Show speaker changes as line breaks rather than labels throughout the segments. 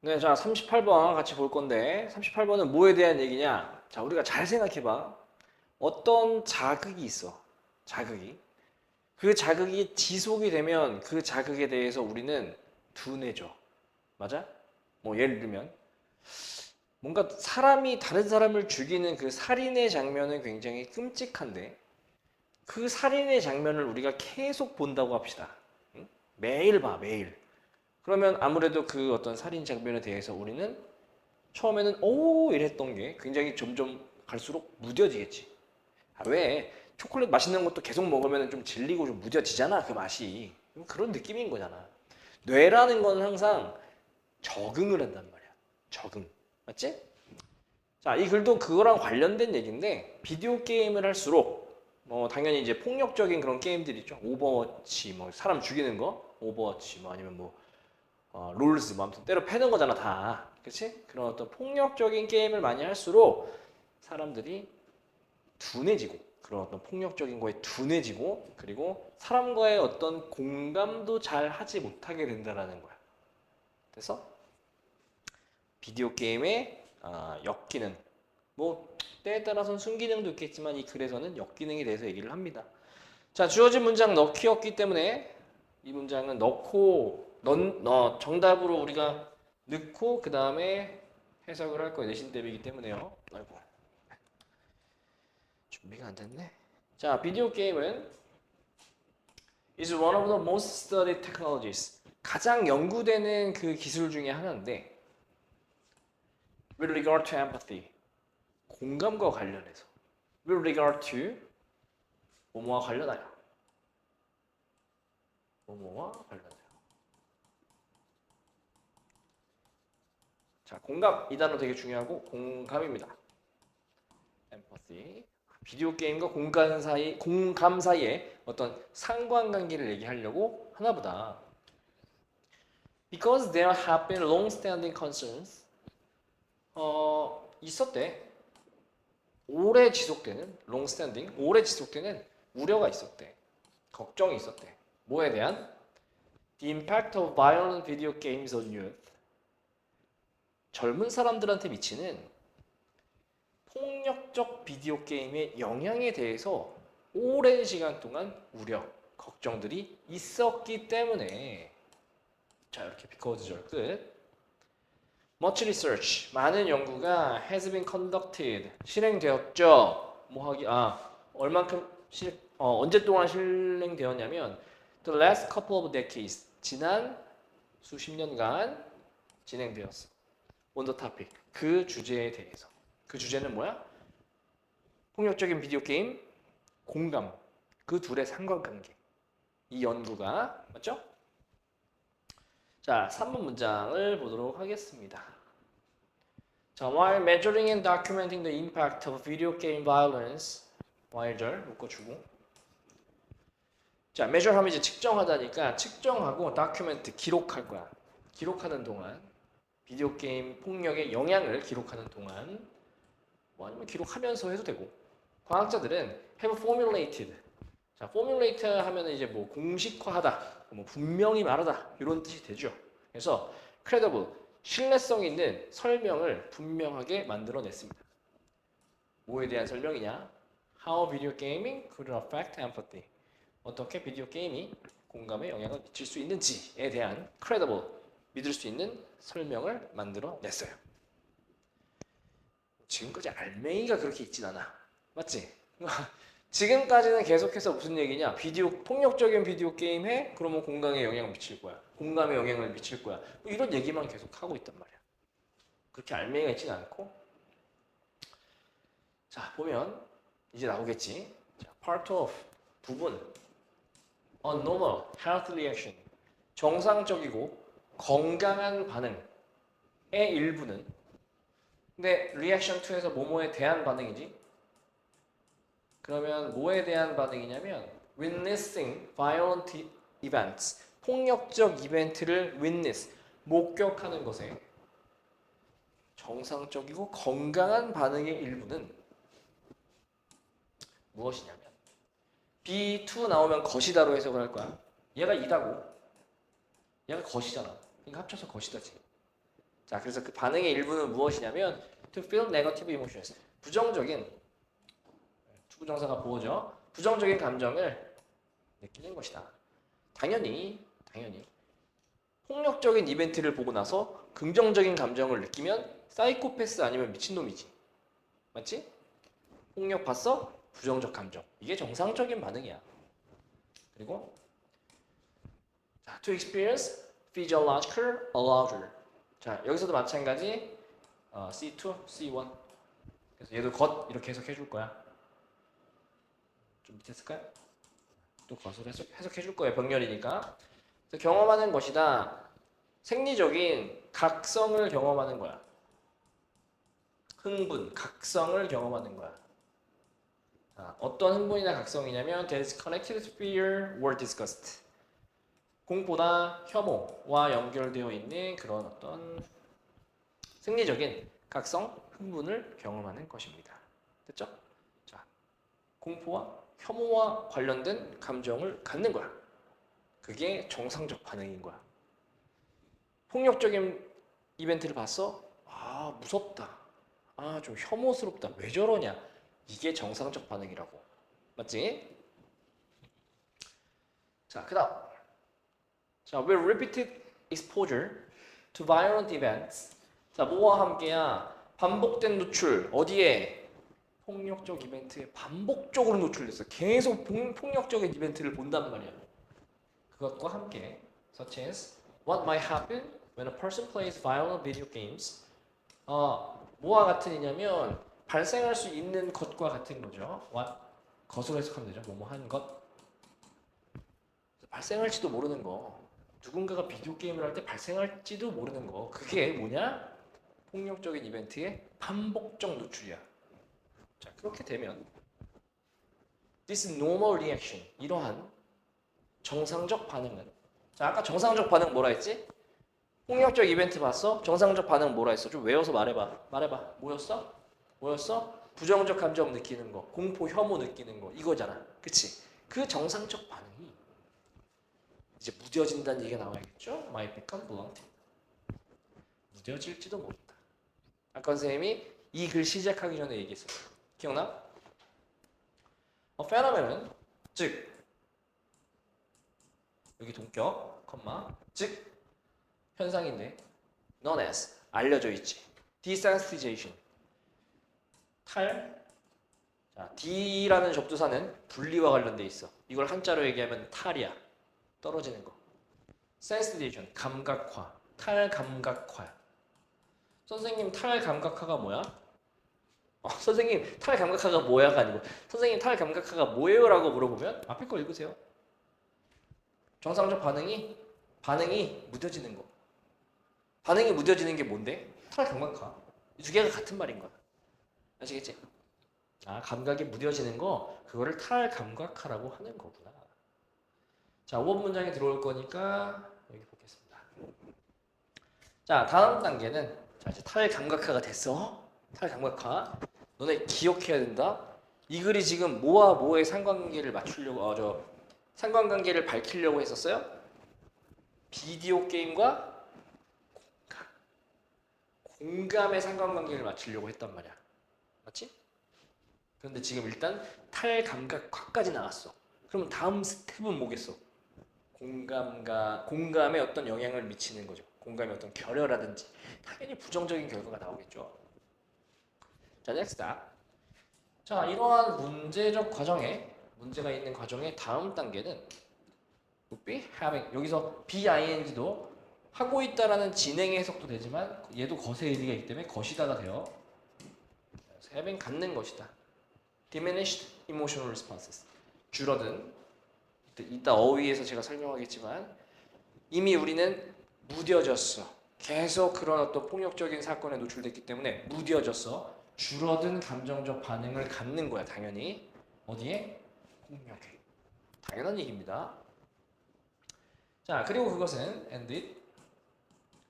네, 자, 38번 같이 볼 건데, 38번은 뭐에 대한 얘기냐? 자, 우리가 잘 생각해봐. 어떤 자극이 있어. 자극이. 그 자극이 지속이 되면 그 자극에 대해서 우리는 둔해져. 맞아? 뭐, 예를 들면, 뭔가 사람이 다른 사람을 죽이는 그 살인의 장면은 굉장히 끔찍한데, 그 살인의 장면을 우리가 계속 본다고 합시다. 응? 매일 봐, 매일. 그러면 아무래도 그 어떤 살인 장면에 대해서 우리는 처음에는 오 이랬던 게 굉장히 점점 갈수록 무뎌지겠지. 아, 왜? 초콜릿 맛있는 것도 계속 먹으면 좀 질리고 좀 무뎌지잖아, 그 맛이. 그런 느낌인 거잖아. 뇌라는 건 항상 적응을 한단 말이야. 적응. 맞지? 자, 이 글도 그거랑 관련된 얘기인데 비디오 게임을 할수록 당연히 이제 폭력적인 그런 게임들 있죠. 오버워치 뭐 사람 죽이는 거, 오버워치 뭐 아니면 뭐 롤즈 뭐 아무튼 때려 패는 거잖아 다. 그렇지? 그런 어떤 폭력적인 게임을 많이 할수록 사람들이 둔해지고 그런 어떤 폭력적인 거에 둔해지고 그리고 사람과의 어떤 공감도 잘 하지 못하게 된다라는 거야. 그래서 비디오 게임의 역기능 뭐 때에 따라서는 순기능도 있겠지만 이 글에서는 역기능에 대해서 얘기를 합니다. 자, 주어진 문장 넣기였기 때문에 이 문장은 정답으로 우리가 넣고 그 다음에 해석을 할 거예요. 내신 대비이기 때문에요. 아이고 준비가 안 됐네. 자, 비디오 게임은 is one of the most studied technologies. 가장 연구되는 그 기술 중에 하나인데 with regard to empathy. 공감과 관련해서 with regard to 뭐뭐와 관련하여 뭐뭐와 관련하여 자, 공감 이 단어 되게 중요하고 공감입니다. empathy. 비디오 게임과 공감 사이에 어떤 상관관계를 얘기하려고 하나 보다. Because there have been long-standing concerns. 있었대. 오래 지속되는 우려가 있었대. 걱정이 있었대. 뭐에 대한? The impact of violent video games on youth. 젊은 사람들한테 미치는 폭력적 비디오 게임의 영향에 대해서 오랜 시간 동안 우려, 걱정들이 있었기 때문에 자 이렇게 비커즈절 끝. Much research 많은 연구가 has been conducted 실행되었죠. 뭐 하기 얼만큼 언제 동안 실행되었냐면 the last couple of decades 지난 수십 년간 진행되었어. On the topic 그 주제에 대해서. 그 주제는 뭐야? 폭력적인 비디오 게임, 공감. 그 둘의 상관관계. 이 연구가 맞죠? 자, 3번 문장을 보도록 하겠습니다. 자, while measuring and documenting the impact of video game violence, while절 묶어주고. 자, measure 하면 이제 측정하다니까 측정하고 document 기록할 거야. 기록하는 동안 비디오 게임 폭력의 영향을 기록하는 동안 뭐 아니면 기록하면서 해도 되고. 과학자들은 have formulated. 자, formulate 하면은 이제 뭐 공식화하다, 뭐 분명히 말하다 이런 뜻이 되죠. 그래서 credible, 신뢰성 있는 설명을 분명하게 만들어냈습니다. 뭐에 대한 설명이냐? How video gaming could affect empathy. 어떻게 비디오 게임이 공감에 영향을 미칠 수 있는지에 대한 credible, 믿을 수 있는 설명을 만들어냈어요. 지금까지 알맹이가 그렇게 있진 않아. 맞지? 지금까지는 계속해서 무슨 얘기냐? 폭력적인 비디오 게임 해? 그러면 공감에 영향을 미칠 거야. 공감에 영향을 미칠 거야. 뭐 이런 얘기만 계속 하고 있단 말이야. 그렇게 알맹이가 있진 않고. 자, 보면 이제 나오겠지. 자, part of 부분. A normal health reaction. 정상적이고 건강한 반응의 일부는 근데 reaction 2에서 뭐뭐에 대한 반응이지? 그러면 뭐에 대한 반응이냐면 witnessing violent events 폭력적 이벤트를 witness 목격하는 것에 정상적이고 건강한 반응의 일부는 무엇이냐면 B2 나오면 것이다로 해석을 할 거야. 얘가 이다고 얘가 것이잖아. 그러니까 합쳐서 것이다지. 자, 그래서 그 반응의 일부는 무엇이냐면 to feel negative emotions. 부정적인 투부정사가 보어죠. 부정적인 감정을 느끼는 것이다. 당연히 폭력적인 이벤트를 보고 나서 긍정적인 감정을 느끼면 사이코패스 아니면 미친놈이지. 맞지? 폭력 봤어? 부정적 감정. 이게 정상적인 반응이야. 그리고 자, to experience physiological arousal. 자, 여기서도 마찬가지 C2, C1. 그래서 얘도 겉 이렇게 해석해 줄 거야. 좀 밑에 쓸까요? 또 겉을 해석해 줄 거예요. 병렬이니까. 그래서 경험하는 것이다. 생리적인 각성을 경험하는 거야. 흥분, 각성을 경험하는 거야. 자, 어떤 흥분이나 각성이냐면 that is connected to fear or disgust. 공포나 혐오와 연결되어 있는 그런 어떤 생리적인 각성, 흥분을 경험하는 것입니다. 됐죠? 자, 공포와 혐오와 관련된 감정을 갖는 거야. 그게 정상적 반응인 거야. 폭력적인 이벤트를 봤어? 아, 무섭다. 아, 좀 혐오스럽다. 왜 저러냐? 이게 정상적 반응이라고. 맞지? 자, 그다음. 자, with repeated exposure to violent events. 자, 뭐와 함께야? 반복된 노출. 어디에? 폭력적 이벤트에 반복적으로 노출됐어. 계속 폭력적인 이벤트를 본단 말이야. 그것과 함께, such as what might happen when a person plays violent video games. 뭐와 같은 이냐면 발생할 수 있는 것과 같은 거죠. what 것으로 해석하면 되죠. 뭐뭐 한 것. 발생할지도 모르는 거. 누군가가 비디오 게임을 할 때 발생할지도 모르는 거. 그게 뭐냐? 폭력적인 이벤트의 반복적 노출이야. 자, 그렇게 되면 this normal reaction, 이러한 정상적 반응은, 자, 아까 정상적 반응 뭐라 했지? 폭력적 이벤트 봤어? 정상적 반응 뭐라 했어? 좀 외워서 말해봐. 뭐였어? 부정적 감정 느끼는 거, 공포, 혐오 느끼는 거, 이거잖아. 그치? 그 정상적 반응이 이제 무뎌진다는 얘기가 나와야겠죠? might become blunt. 무뎌질지도 모른다. 아까 선생님이 이 글 시작하기 전에 얘기했었어. 기억나? phenomenon, 즉 여기 동격, 즉 현상인데 known as, 알려져 있지. desensitization, 자, D라는 접두사는 분리와 관련돼 있어. 이걸 한자로 얘기하면 탈이야. 떨어지는 거. sensitization, 감각화, 탈감각화야. 선생님 탈감각화가 뭐야? 선생님 탈감각화가 뭐야가 아니고 선생님 탈감각화가 뭐예요? 라고 물어보면 앞에 거 읽으세요. 정상적 반응이 무뎌지는 거. 반응이 무뎌지는 게 뭔데? 탈감각화. 이 두 개가 같은 말인 거야. 아시겠지? 아, 감각이 무뎌지는 거, 그거를 탈감각화라고 하는 거구나. 자, 5번 문장에 들어올 거니까 여기 보겠습니다. 자, 다음 단계는, 자, 이제 탈감각화가 됐어. 탈감각화. 너네 기억해야 된다. 이 글이 지금 뭐와 뭐의 상관관계를 맞추려고, 상관관계를 밝히려고 했었어요? 비디오 게임과 공감의 상관관계를 맞추려고 했단 말이야. 맞지? 그런데 지금 일단 탈감각화까지 나갔어. 그러면 다음 스텝은 뭐겠어? 공감에 어떤 영향을 미치는 거죠. 공감의 어떤 결여라든지 당연히 부정적인 결과가 나오겠죠. 자, next step. 자, 이러한 문제가 있는 과정의 다음 단계는 would be having. 여기서 BING도 하고 있다라는 진행의 해석도 되지만 얘도 것의 의미가 있기 때문에 것이다가 돼요. having 갖는 것이다. diminished emotional responses. 줄어든. 이따 어휘에서 제가 설명하겠지만 이미 우리는 무뎌졌어. 계속 그런 어떤 폭력적인 사건에 노출됐기 때문에 무뎌졌어. 줄어든 감정적 반응을 갖는 거야. 당연히. 어디에? 폭력에. 당연한 얘기입니다. 자, 그리고 그것은 and it,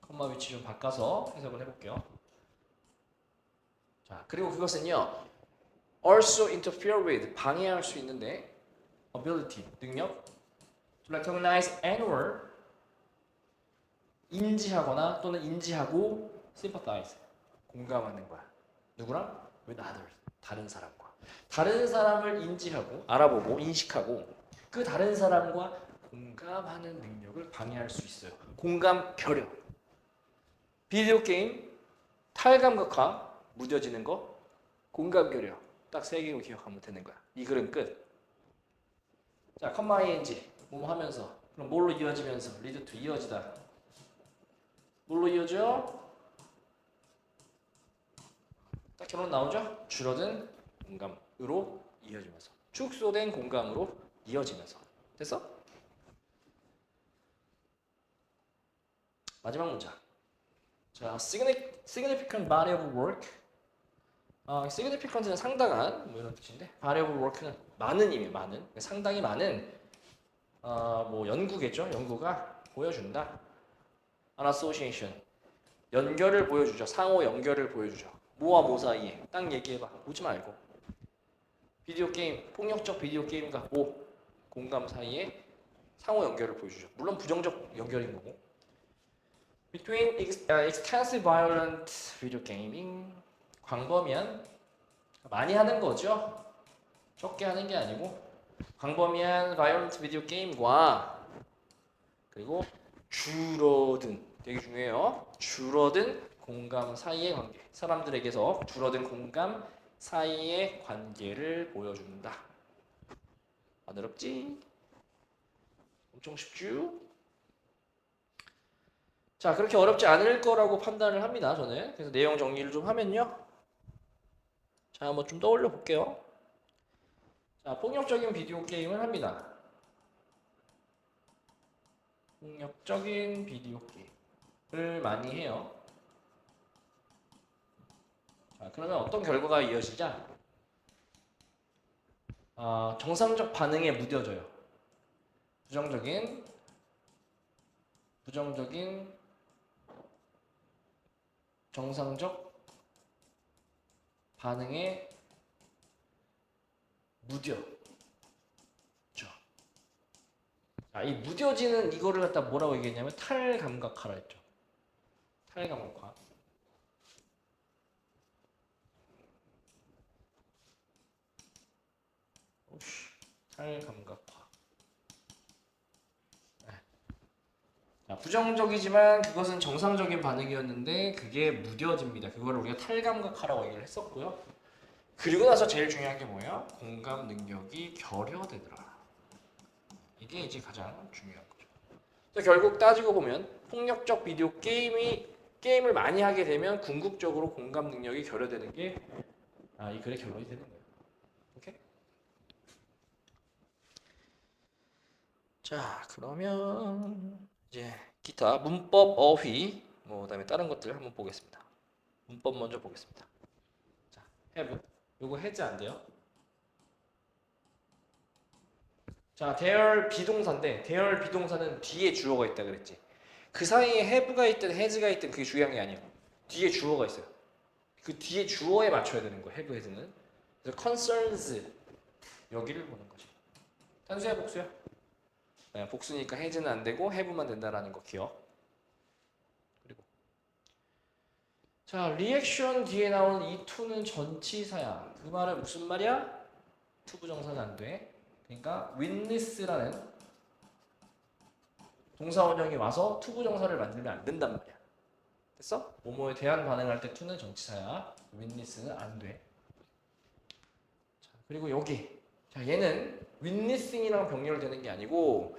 콤마 위치 좀 바꿔서 해석을 해볼게요. 자, 그리고 그것은요 also interfere with, 방해할 수 있는데 ability, 능력 to recognize and or 인지하거나 또는 인지하고 sympathize. 공감하는 거야. 누구랑? with others. 다른 사람과. 다른 사람을 인지하고 알아보고 인식하고 그 다른 사람과 공감하는 능력을 방해할 수 있어요. 공감 결여. 비디오 게임 탈감각화 무뎌지는 거 공감 결여. 딱 세 개로 기억하면 되는 거야. 이 글은 끝. 자, 컴마 ing 뭐 하면서 그럼 뭘로 이어지면서 lead to 이어지다. 뭘로 이어져? 딱 결론 나오죠? 줄어든 공감으로 이어지면서 축소된 공감으로 이어지면서 됐어? 마지막 문장. 자, significant body of work. significant는 상당한 뭐 이런 뜻인데 body of work는 많은 의미, 많은 상당히 많은 뭐 연구겠죠. 연구가 보여준다. an association 연결을 보여주죠. 상호 연결을 보여주죠. 뭐와 뭐 사이에 딱 얘기해봐. 보지 말고 비디오 게임 폭력적 비디오 게임과 뭐 공감 사이에 상호 연결을 보여주죠. 물론 부정적 연결인 거고. Between extensive violent video gaming 광범위한 많이 하는 거죠. 적게 하는 게 아니고 광범위한 violent video 게임과 그리고 줄어든 되게 중요해요. 줄어든 공감 사이의 관계. 사람들에게서 줄어든 공감 사이의 관계를 보여준다. 안 어렵지? 엄청 쉽죠? 자, 그렇게 어렵지 않을 거라고 판단을 합니다. 저는. 그래서 내용 정리를 좀 하면요. 자, 한번 좀 떠올려 볼게요. 자, 폭력적인 비디오 게임을 합니다. 폭력적인 비디오 게임을 많이 해요. 자, 그러면 어떤 결과가 이어지자? 정상적 반응에 무뎌져요. 부정적인 정상적 반응에 무뎌져. 자, 이 무뎌지는 이거를 갖다 뭐라고 얘기했냐면 탈감각화라 했죠. 탈감각화. 탈감각화. 자, 부정적이지만 그것은 정상적인 반응이었는데 그게 무뎌집니다. 그거를 우리가 탈감각화라고 얘기를 했었고요. 그리고 나서 제일 중요한 게 뭐예요? 공감 능력이 결여되더라. 이게 이제 가장 중요한 거죠. 그래서 결국 따지고 보면 폭력적 비디오 게임을 많이 하게 되면 궁극적으로 공감 능력이 결여되는 게 이 글의 결론이 되는 거예요. 오케이? 자, 그러면 이제 기타 문법 어휘 그다음에 다른 것들 한번 보겠습니다. 문법 먼저 보겠습니다. 자, have 요거 해제 안 돼요. 자, 대열 비동사인데 대열 비동사는 뒤에 주어가 있다 그랬지. 그 사이에 have가 있든 has가 있든 그게 중요한 게 아니에요. 뒤에 주어가 있어요. 그 뒤에 주어에 맞춰야 되는 거예요. have, has는. 그래서 concerns 여기를 보는 거지. 단수야 복수야? 네, 복수니까 has는 안 되고 have만 된다라는 거 기억. 그리고 자, 리액션 뒤에 나오는 이 to는 전치사야. 그 말은 무슨 말이야? to 부정사는 안 돼. 그러니까 witness라는 동사 원형이 와서 to 부정사를 만들면 안 된단 말이야. 됐어? 뭐뭐에 대한 반응할 때 to는 전치사야. witness는 안 돼. 자, 그리고 여기 자, 얘는 witnessing이랑 병렬되는 게 아니고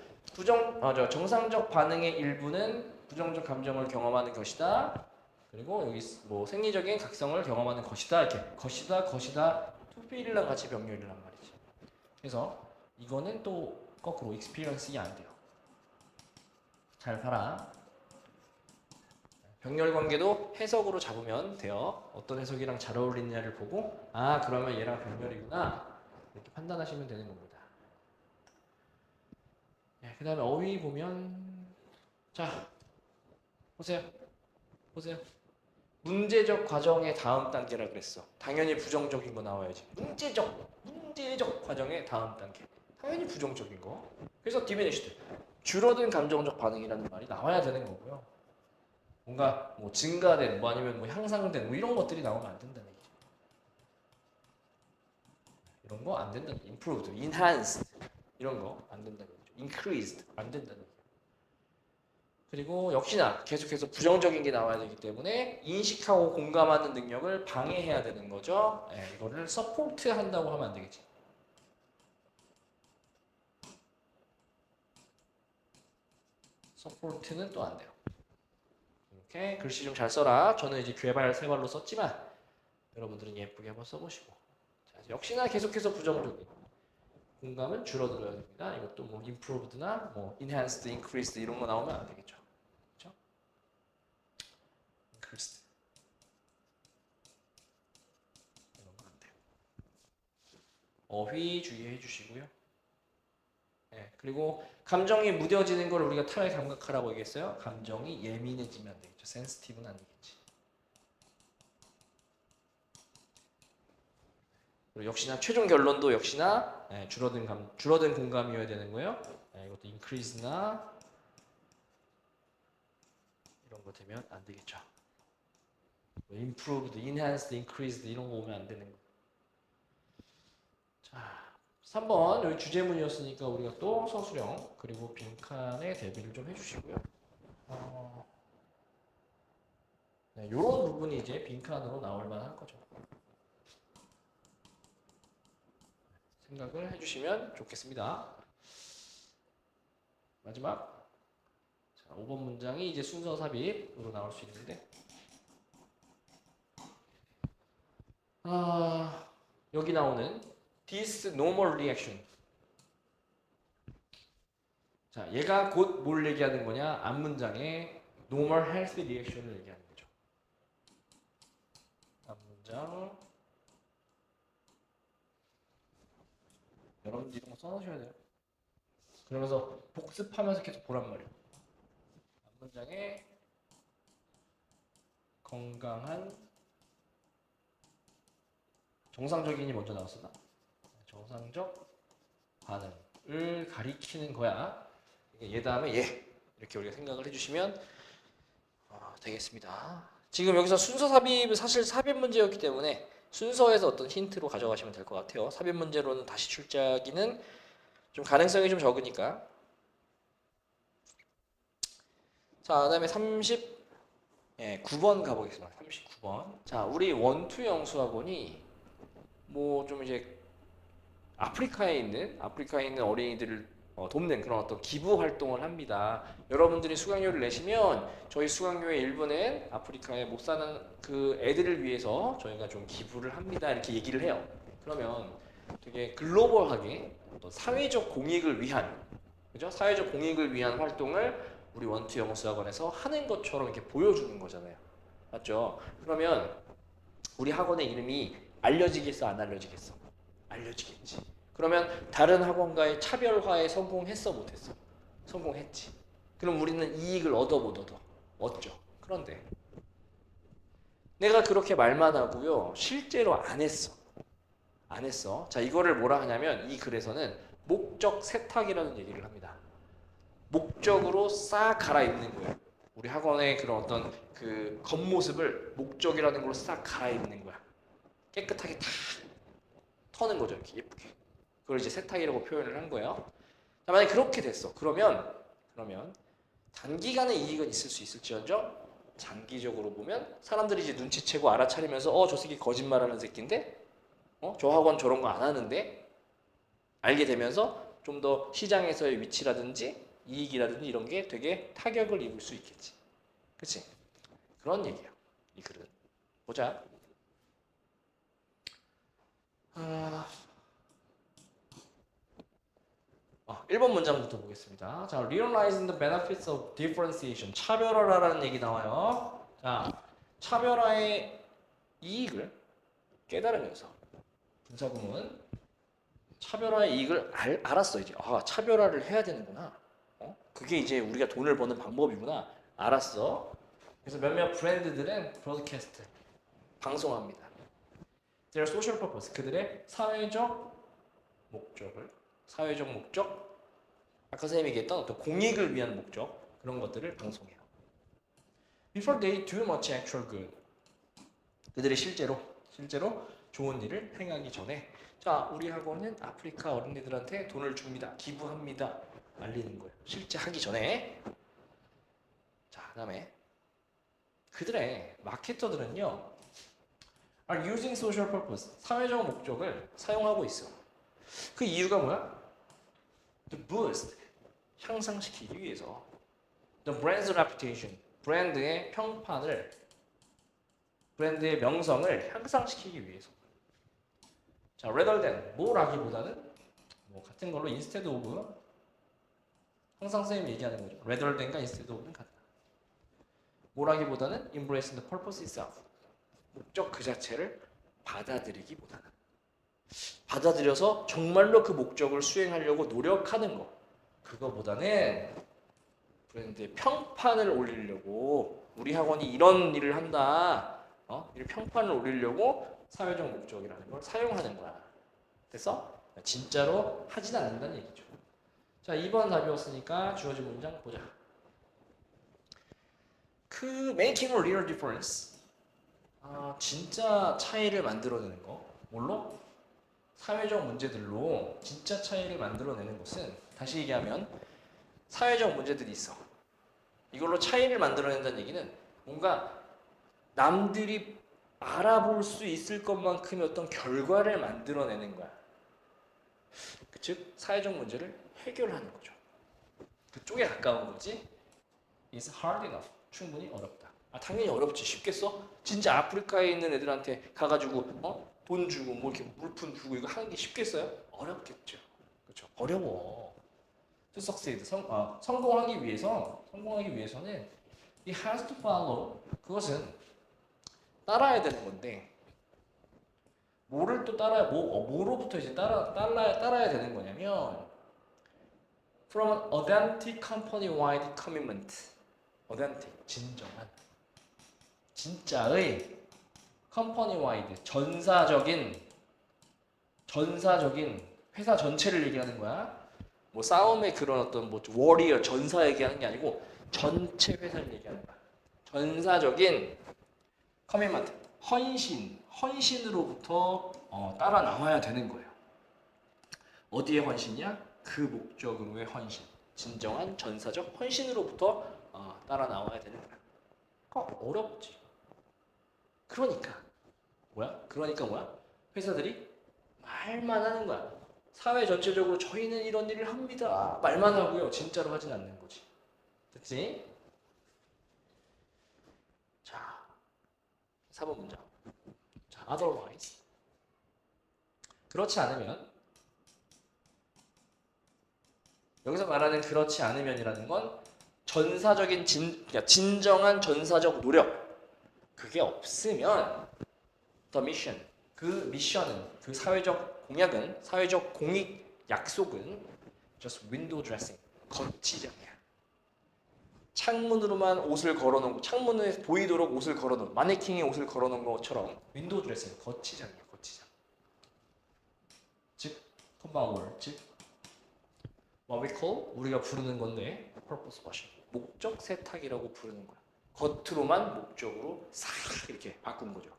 정상적 반응의 일부는 부정적 감정을 경험하는 것이다. 그리고 여기 뭐 생리적인 각성을 경험하는 것이다. 이렇게 것이다 to feel이랑 같이 병렬이란 말이지. 그래서 이거는 또 거꾸로 experience가 안 돼요. 잘 봐라. 병렬 관계도 해석으로 잡으면 돼요. 어떤 해석이랑 잘 어울리느냐를 보고 그러면 얘랑 병렬이구나 이렇게 판단하시면 되는 겁니다. 네, 그 다음에 어휘 보면 자 보세요. 문제적 과정의 다음 단계라 그랬어. 당연히 부정적인 거 나와야지. 문제적 과정의 다음 단계. 당연히 부정적인 거. 그래서 diminished 줄어든 감정적 반응이라는 말이 나와야 되는 거고요. 뭔가 뭐 증가된 뭐 아니면 뭐 향상된 뭐 이런 것들이 나오면 안 된다는 얘기죠. 이런 거 안 된다는 얘기. improved, enhanced 이런 거 안 된다는 얘기죠. increased 안 된다는 얘기죠. 그리고 역시나 계속해서 부정적인 게 나와야 되기 때문에 인식하고 공감하는 능력을 방해해야 되는 거죠. 이거를 서포트 한다고 하면 안 되겠지. 서포트는 또 안 돼요. 이렇게 글씨 좀 잘 써라. 저는 이제 괴발 세 발로 썼지만 여러분들은 예쁘게 한번 써보시고. 자, 역시나 계속해서 부정적인 공감은 줄어들어야 됩니다. 이것도 뭐 improved나 뭐 enhanced, increased 이런 거 나오면 안 되겠죠. 그렇죠? increased 이런 거 안 돼요. 어휘 주의해 주시고요. 네, 그리고 감정이 무뎌지는 걸 우리가 탈 감각하라고 얘기했어요. 감정이 예민해지면 안 되겠죠. sensitive는 안 되겠지. 그리고 역시나 최종 결론도 역시나 줄어든 공감이어야 되는 거예요. 이것도 increase나 이런 거 되면 안 되겠죠. improved, enhanced, increased 이런 거 오면 안 되는 거. 자, 3번 여기 주제문이었으니까 우리가 또 서술형 그리고 빈칸에 대비를 좀 해주시고요. 네, 이런 부분이 이제 빈칸으로 나올 만한 거죠. 생각을 해주시면 좋겠습니다. 마지막 자, 5번 문장이 이제 순서 삽입으로 나올 수 있는데 여기 나오는 this normal reaction 자, 얘가 곧 뭘 얘기하는 거냐? 앞문장에 normal healthy reaction을 얘기하는 거죠. 앞문장 여러분들 이런 거 써놓으셔야 돼요. 그러면서 복습하면서 계속 보란 말이에요. 앞문장에 건강한 정상적인이 먼저 나왔었나? 정상적 반응을 가리키는 거야. 얘 다음에 얘 이렇게 우리가 생각을 해주시면 되겠습니다. 지금 여기서 순서 삽입은 사실 삽입 문제였기 때문에 순서에서 어떤 힌트로 가져가시면 될 것 같아요. 삽입 문제로는 다시 출제하기는 좀 가능성이 좀 적으니까. 자, 그다음에 39번 가보겠습니다. 39번. 자, 우리 원투 영수학원이 뭐 좀 이제 아프리카에 있는 어린이들을 돕는 그런 어떤 기부 활동을 합니다. 여러분들이 수강료를 내시면 저희 수강료의 일부는 아프리카에 못 사는 그 애들을 위해서 저희가 좀 기부를 합니다. 이렇게 얘기를 해요. 그러면 되게 글로벌하게 어떤 사회적 공익을 위한 그죠? 사회적 공익을 위한 활동을 우리 원투 영어수학원에서 하는 것처럼 이렇게 보여주는 거잖아요. 맞죠? 그러면 우리 학원의 이름이 알려지겠어, 안 알려지겠어? 알려지겠지. 그러면 다른 학원과의 차별화에 성공했어, 못했어? 성공했지. 그럼 우리는 이익을 얻어, 못 얻어? 얻죠. 그런데 내가 그렇게 말만 하고요, 실제로 안 했어. 안 했어. 자, 이거를 뭐라 하냐면 이 글에서는 목적 세탁이라는 얘기를 합니다. 목적으로 싹 갈아입는 거예요. 우리 학원의 그런 어떤 그 겉모습을 목적이라는 걸로 싹 갈아입는 거야. 깨끗하게 다 터는 거죠. 이렇게 예쁘게. 그걸 이제 세탁이라고 표현을 한 거예요. 자, 만약에 그렇게 됐어. 그러면 단기간의 이익은 있을 수 있을지언정 장기적으로 보면 사람들이 이제 눈치채고 알아차리면서 저 새끼 거짓말하는 새끼인데 저 학원 저런 거 안 하는데 알게 되면서 좀 더 시장에서의 위치라든지 이익이라든지 이런 게 되게 타격을 입을 수 있겠지. 그치? 그런 얘기야. 이 글은. 보자. 1번 문장부터 보겠습니다. 자, realizing the benefits of differentiation. 차별화라는 얘기 나와요. 자, 차별화의 이익을 깨달으면서 분사구문 차별화의 이익을 알았어 이제. 차별화를 해야 되는구나. 그게 이제 우리가 돈을 버는 방법이구나. 알았어. 그래서 몇몇 브랜드들은 브로드캐스트 방송합니다. Their social purpose 그들의 사회적 목적 아까 선생님이 얘기했던 어떤 공익을 위한 목적 그런 것들을 방송해요. before they do much actual good. 그들이 실제로 좋은 일을 행하기 전에 자, 우리 학원은 아프리카 어린이들한테 돈을 줍니다. 기부합니다. 알리는 거예요. 실제 하기 전에. 자, 그다음에 그들의 마케터들은요. are using social purpose. 사회적 목적을 사용하고 있어. 그 이유가 뭐야? To boost. 향상시키기 위해서. The brand's reputation. 브랜드의 평판을 브랜드의 명성을 향상시키기 위해서. 자, rather than 뭐라기보다는 뭐 같은 걸로 instead of 항상 선생님이 얘기하는 거죠. rather than과 instead of는 같다. 뭐라기보다는 embracing the purpose itself. 목적 그 자체를 받아들이기보다는 받아들여서 정말로 그 목적을 수행하려고 노력하는 거. 그거보다는 브랜드의 평판을 올리려고 우리 학원이 이런 일을 한다. 이 평판을 올리려고 사회적 목적이라는 걸 사용하는 거야. 됐어? 진짜로 하진 않는다는 얘기죠. 자, 2번 답이었으니까 주어진 문장 보자. 그 making a real difference. 진짜 차이를 만들어내는 거. 뭘로? 사회적 문제들로 진짜 차이를 만들어내는 것은 다시 얘기하면 사회적 문제들이 있어. 이걸로 차이를 만들어낸다는 얘기는 뭔가 남들이 알아볼 수 있을 것만큼의 어떤 결과를 만들어내는 거야. 즉 사회적 문제를 해결하는 거죠. 그쪽에 가까운 거지. It's hard enough. 충분히 어렵다. 당연히 어렵지. 쉽겠어? 진짜 아프리카에 있는 애들한테 가가지고 돈 주고 뭐 이렇게 물품 주고 이거 하는 게 쉽겠어요? 어렵겠죠. 그렇죠. 어려워. To succeed. 성공하기 위해서는 it has to follow. 그것은 따라야 되는 건데 뭐를 또 뭐로부터 이제 따라야 되는 거냐면 from an authentic company-wide commitment. authentic, 진정한, 진짜의 company-wide, 전사적인 회사 전체를 얘기하는 거야. 뭐 싸움의 그런 어떤 뭐 워리어 전사 얘기하는 게 아니고 전체 회사를 얘기하는 거야. 전사적인 커밋먼트, 헌신으로부터 따라 나와야 되는 거예요. 어디에 헌신이야? 그 목적으로의 헌신. 진정한 전사적 헌신으로부터 따라 나와야 되는 거야. 어렵지. 그러니까 뭐야? 회사들이 말만 하는 거야. 사회 전체적으로 저희는 이런 일을 합니다. 말만 하고요. 진짜로 하진 않는 거지. 됐지? 자, 4번 문장. 자, otherwise. 그렇지 않으면 여기서 말하는 그렇지 않으면이라는 건 전사적인 그러니까 진정한 전사적 노력 그게 없으면 the mission 그 미션은 그 사회적 공약은 사회적 공익 약속은 just window dressing 겉치장이야. 창문으로만 옷을 걸어놓은 창문에 보이도록 옷을 걸어놓은 마네킹에 옷을 걸어놓은 것처럼 윈도우 드레싱 겉치장이야. 겉치장. 즉 컴바울 즉 what we call 우리가 부르는 건데 purpose washing 목적 세탁이라고 부르는 거야. 겉으로만 목적으로 싹 이렇게 바꾼 거죠.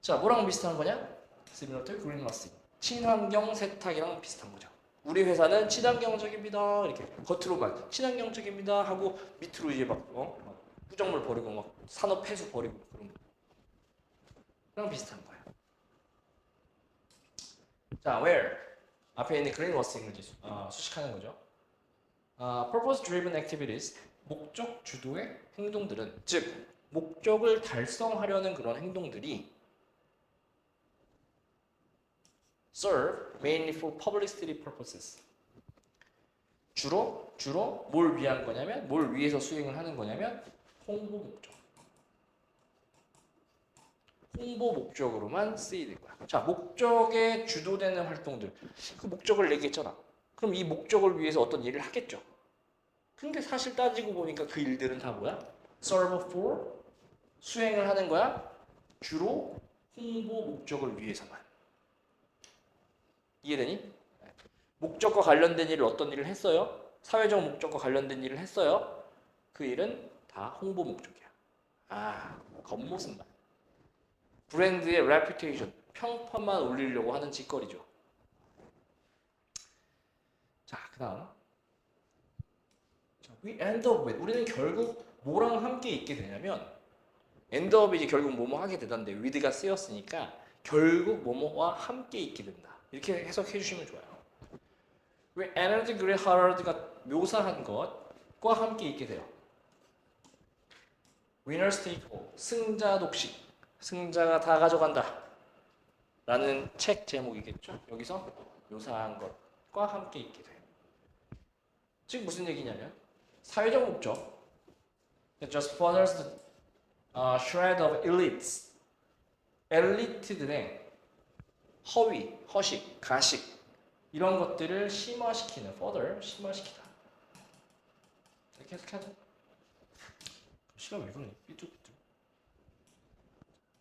자, 뭐랑 비슷한 거냐? similar to greenwashing 친환경 세탁이랑 비슷한 거죠. 우리 회사는 친환경적입니다. 이렇게 겉으로만 친환경적입니다 하고 밑으로 이제 막 부정물 버리고 막 산업 폐수 버리고 그런 거랑 비슷한 거예요. 자, where 앞에 있는 greenwashing을 수식하는 거죠. purpose driven activities 목적 주도의 행동들은 즉 목적을 달성하려는 그런 행동들이 serve mainly for publicity purposes. 주로 뭘 위한 거냐면 뭘 위해서 수행을 하는 거냐면 홍보 목적. 홍보 목적으로만 쓰이는 거야. 자, 목적에 주도되는 활동들. 그 목적을 얘기했잖아. 그럼 이 목적을 위해서 어떤 일을 하겠죠. 근데 사실 따지고 보니까 그 일들은 다 뭐야? serve for 수행을 하는 거야. 주로 홍보 목적을 위해서만. 이해되니? 목적과 관련된 일을 어떤 일을 했어요? 사회적 목적과 관련된 일을 했어요? 그 일은 다 다 홍보 목적이야. 아, 겉모습만. 브랜드의 reputation, 평판만 올리려고 하는 짓거리죠. 자, 그다음. We end up with. 우리는 결국 뭐랑 함께 있게 되냐면 end up이 이제 결국 뭐뭐 하게 되던데 with가 쓰였으니까 결국 뭐뭐와 함께 있게 된다. 이렇게 해석해 주시면 좋아요. We energy great hard가 묘사한 것과 함께 있게 돼요. Winners take all. 승자 독식. 승자가 다 가져간다. 라는 책 제목이겠죠. 여기서 묘사한 것과 함께 있게 돼요. 즉 무슨 얘기냐면 사회적 목적. It just furthers the shred of elites. 엘리트들의 허위, 허식, 가식 이런 것들을 심화시키는 further, 심화시키다. 이렇게 해석하죠. 시간 왜 그러니? 삐뚤삐뚤.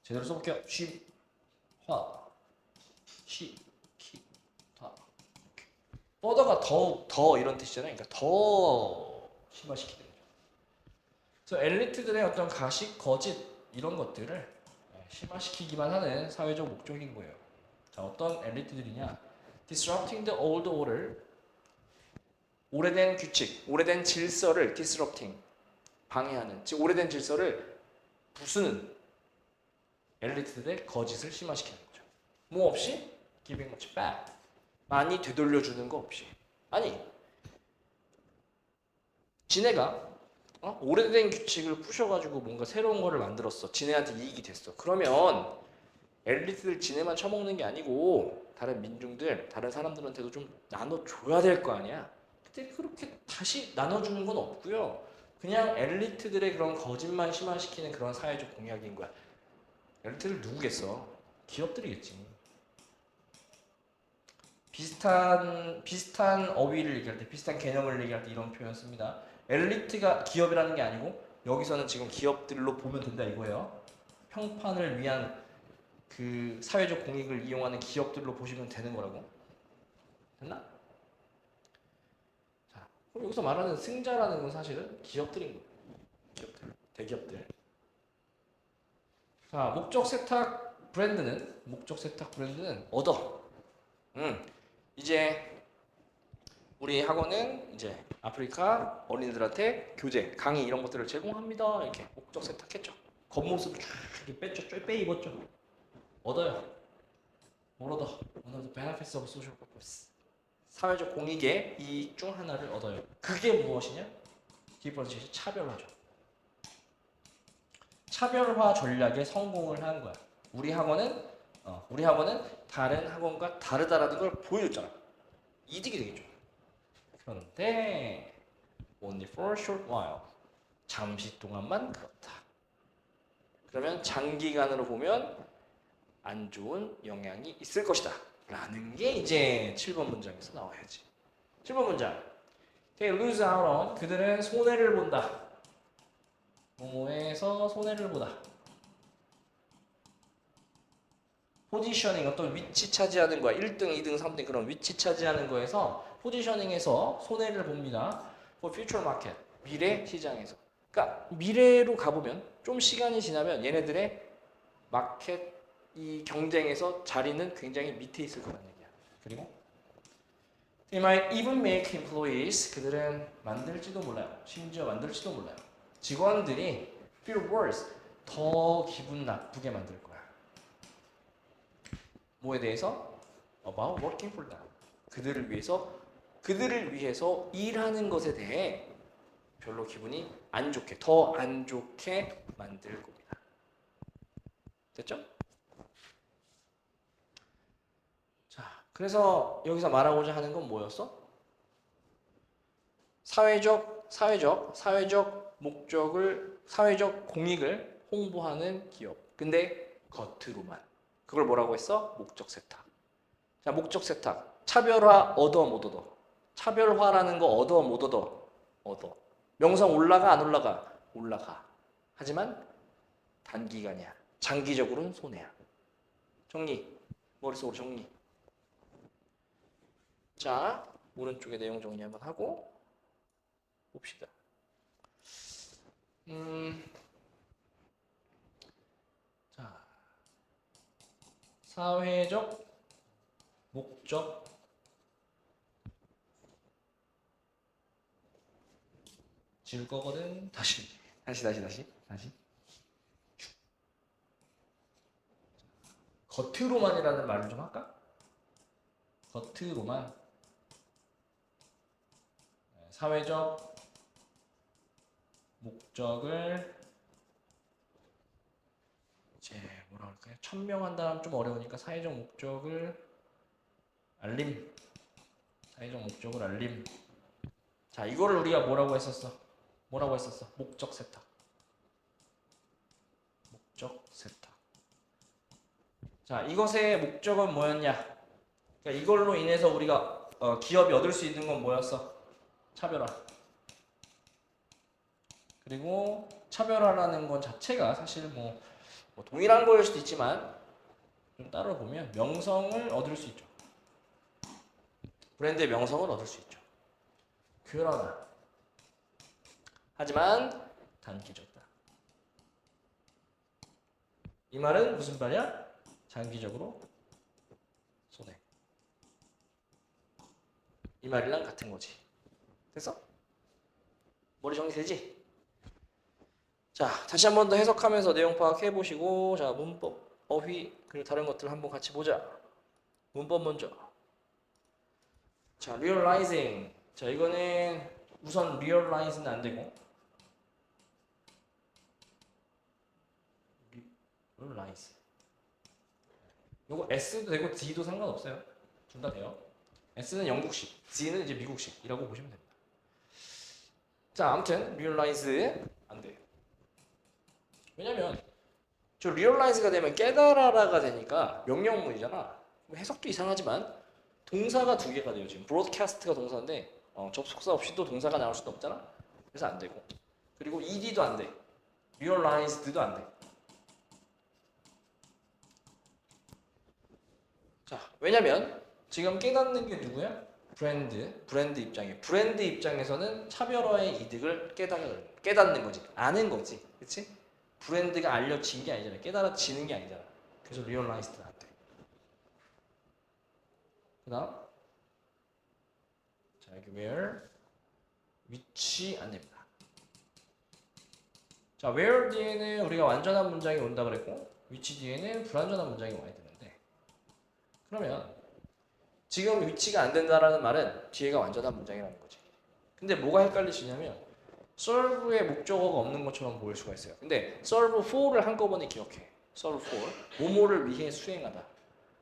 제대로 써볼게요. 시, 화, 시, 키, 다. further가 더 이런 뜻이잖아요. 그러니까 더 심화시키는 거죠. 그래서 엘리트들의 어떤 가식, 거짓 이런 것들을 심화시키기만 하는 사회적 목적인 거예요. 자, 어떤 엘리트들이냐? Disrupting the old order. 오래된 규칙, 오래된 질서를 disrupting. 방해하는, 즉 오래된 질서를 부수는 엘리트들의 거짓을 심화시키는 거죠. 뭐 없이? Giving much back. 많이 되돌려주는 거 없이. 아니, 지네가 오래된 규칙을 부셔가지고 뭔가 새로운 거를 만들었어. 지네한테 이익이 됐어. 그러면 엘리트들 지네만 처먹는 게 아니고 다른 민중들, 다른 사람들한테도 좀 나눠줘야 될 거 아니야. 근데 그렇게 다시 나눠주는 건 없고요. 그냥 엘리트들의 그런 거짓만 심화시키는 그런 사회적 공약인 거야. 엘리트들 누구겠어? 기업들이겠지. 비슷한 어휘를 얘기할 때, 비슷한 개념을 얘기할 때 이런 표현 씁니다. 엘리트가 기업이라는 게 아니고 여기서는 지금 기업들로 보면 된다 이거예요. 평판을 위한 그 사회적 공익을 이용하는 기업들로 보시면 되는 거라고. 됐나? 자, 그럼 여기서 말하는 승자라는 건 사실은 기업들인 거예요. 기업들, 대기업들. 자, 목적 세탁 브랜드는 얻어. 이제 우리 학원은 이제 아프리카 어린이들한테 교재, 강의 이런 것들을 제공합니다. 이렇게 목적 세탁했죠. 겉모습을 쫙 뺐죠. 쫙 빼입었죠. 얻어요. 뭘 얻어? One of the benefits of social purpose. 사회적 공익의 이익 중 하나를 얻어요. 그게 무엇이냐? 디퍼런시에이션, 차별화죠. 차별화 전략에 성공을 한 거야. 우리 학원은 다른 학원과 다르다라는 걸 보여줬잖아. 이득이 되겠죠. 그런데 only for a short while. 잠시 동안만 그렇다. 그러면 장기간으로 보면 안 좋은 영향이 있을 것이다. 라는 게 이제 7번 문장에서 나와야지. 7번 문장. They lose out on. 그들은 손해를 본다. 뭐뭐에서 손해를 보다. 포지셔닝, 어떤 위치 차지하는 거야. 1등, 2등, 3등 그런 위치 차지하는 거에서 포지셔닝에서 손해를 봅니다. For future market, 미래 시장에서. 그러니까 미래로 가보면 좀 시간이 지나면 얘네들의 마켓 이 경쟁에서 자리는 굉장히 밑에 있을 거라는 얘기야. 그리고 They might even make employees. 그들은 만들지도 몰라요. 심지어 만들지도 몰라요. 직원들이 feel worse. 더 기분 나쁘게 만들 거야. 뭐에 대해서? About working for them. 그들을 위해서 일하는 것에 대해 별로 기분이 안 좋게, 더 안 좋게 만들 겁니다. 됐죠? 자, 그래서 여기서 말하고자 하는 건 뭐였어? 사회적 목적을, 사회적 공익을 홍보하는 기업. 근데 겉으로만. 그걸 뭐라고 했어? 목적 세탁. 자, 목적 세탁. 차별화 얻어 못 얻어. 차별화라는 거 얻어 못 얻어. 얻어. 명성 올라가 안 올라가? 올라가. 하지만 단기간이야. 장기적으로는 손해야. 정리. 머릿속으로 정리. 자, 오른쪽에 내용 정리 한번 하고 봅시다. 자, 사회적 목적 지울 거거든. 다시. 겉으로만이라는 말을 좀 할까? 겉으로만 사회적 목적을 이제 뭐라 할까요? 천명한다면 좀 어려우니까 사회적 목적을 알림. 사회적 목적을 알림. 자, 이거를 우리가 뭐라고 했었어? 목적 세탁. 목적 세탁. 자, 이것의 목적은 뭐였냐? 그러니까 이걸로 인해서 우리가 기업이 얻을 수 있는 건 뭐였어? 차별화. 그리고 차별화라는 건 자체가 사실 뭐 동일한 거일 수도 있지만 좀 따로 보면 명성을 얻을 수 있죠. 브랜드의 명성을 얻을 수 있죠. 그러나 하지만 단기적이다. 이 말은 무슨 말이야? 장기적으로 손해. 이 말이랑 같은 거지. 됐어? 머리 정리되지? 자, 다시 한 번 더 해석하면서 내용 파악해 보시고, 자, 문법, 어휘, 그리고 다른 것들 한번 같이 보자. 문법 먼저. 자, realizing. 자, 이거는 우선 realize는 안 되고, realize. 요거 S도 되고 D도 상관없어요. 둘 다 돼요. S는 영국식, D는 이제 미국식이라고 보시면 됩니다. 자, 아무튼 realize 안 돼요. 왜냐면 저 realize가 되면 깨달아라가 되니까 명령문이잖아. 해석도 이상하지만 동사가 두 개가 돼요. 지금 broadcast가 동사인데 접속사 없이 또 동사가 나올 수도 없잖아. 그래서 안 되고. 그리고 ed도 안 돼. realized도 안 돼. 자, 왜냐면 지금 깨닫는 게 누구야? 브랜드 입장이에요. 브랜드 입장에서는 차별화의 이득을 깨닫는 거지. 아는 거지. 그치? 브랜드가 알려진 게 아니잖아. 깨달아지는 게 아니잖아. 그래서 리얼라이즈드 안 돼. 그 다음 자, 여기 where 위치 안 됩니다. 자, where 뒤에는 우리가 완전한 문장이 온다 그랬고 위치 뒤에는 불완전한 문장이 와야 되는데 그러면 지금 위치가 안 된다라는 말은 뒤에가 완전한 문장이라는 거지. 근데 뭐가 헷갈리시냐면 serve의 목적어가 없는 것처럼 보일 수가 있어요. 근데 serve for를 한꺼번에 기억해. serve for 뭐뭐를 위해 수행하다.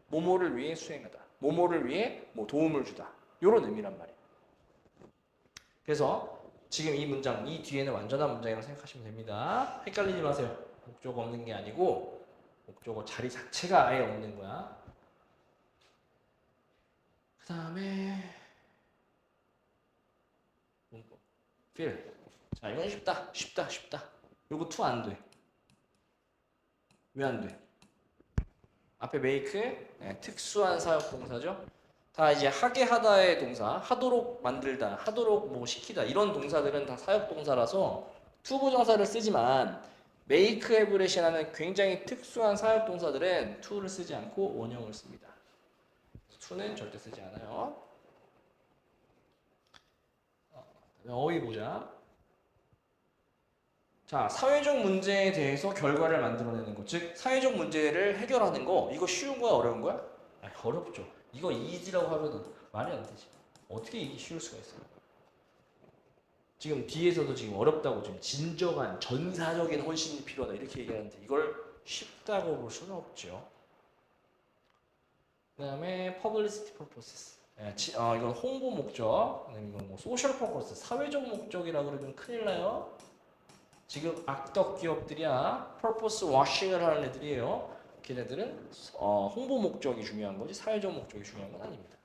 뭐뭐를 위해 수행하다. 뭐뭐를 위해 뭐 도움을 주다. 이런 의미란 말이에요. 그래서 지금 이 문장, 이 뒤에는 완전한 문장이라고 생각하시면 됩니다. 헷갈리지 마세요. 목적어 없는 게 아니고 목적어 자리 자체가 아예 없는 거야. 그 다음에 문법 feel. 자, 이건 쉽다. 요거 to 안 돼. 왜 안 돼? 앞에 make 특수한 사역 동사죠. 다 이제 하게 하다의 동사, 하도록 만들다, 하도록 뭐 시키다 이런 동사들은 다 사역 동사라서 to 부정사를 쓰지만 make, have, let이라는 굉장히 특수한 사역 동사들은 to를 쓰지 않고 원형을 씁니다. to는 절대 쓰지 않아요. 어휘 보자. 자, 사회적 문제에 대해서 결과를 만들어내는 것, 즉 사회적 문제를 해결하는 거, 이거 쉬운 거야, 어려운 거야? 아니, 어렵죠. 이거 easy라고 하면 말이 안 되지. 어떻게 이게 쉬울 수가 있어요? 지금 뒤에서도 지금 어렵다고 지금 진정한 전사적인 헌신이 필요하다 이렇게 얘기하는데 이걸 쉽다고 볼 수는 없죠. 그 다음에 publicity purposes. 이건 홍보 목적, 이건 뭐 social purpose, 사회적 목적이라고 그러면 큰일 나요. 지금 악덕 기업들이야 purpose washing을 하는 애들이에요. 걔네들은 홍보 목적이 중요한 거지 사회적 목적이 중요한 건 아닙니다.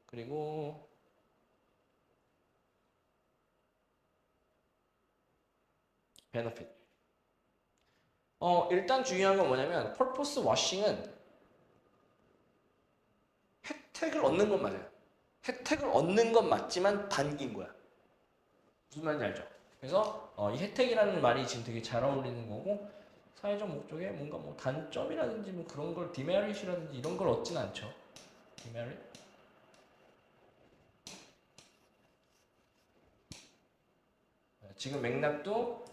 그리고 benefit. 일단 중요한 건 뭐냐면 purpose washing은 혜택을 얻는 건 맞아요. 혜택을 얻는 건 맞지만 단기인 거야. 무슨 말인지 알죠? 그래서 이 혜택이라는 말이 지금 되게 잘 어울리는 거고 사회적 목적에 뭔가 뭐 단점이라든지 뭐 그런 걸 디메리트라든지 이런 걸 얻진 않죠. 디메리트. 지금 맥락도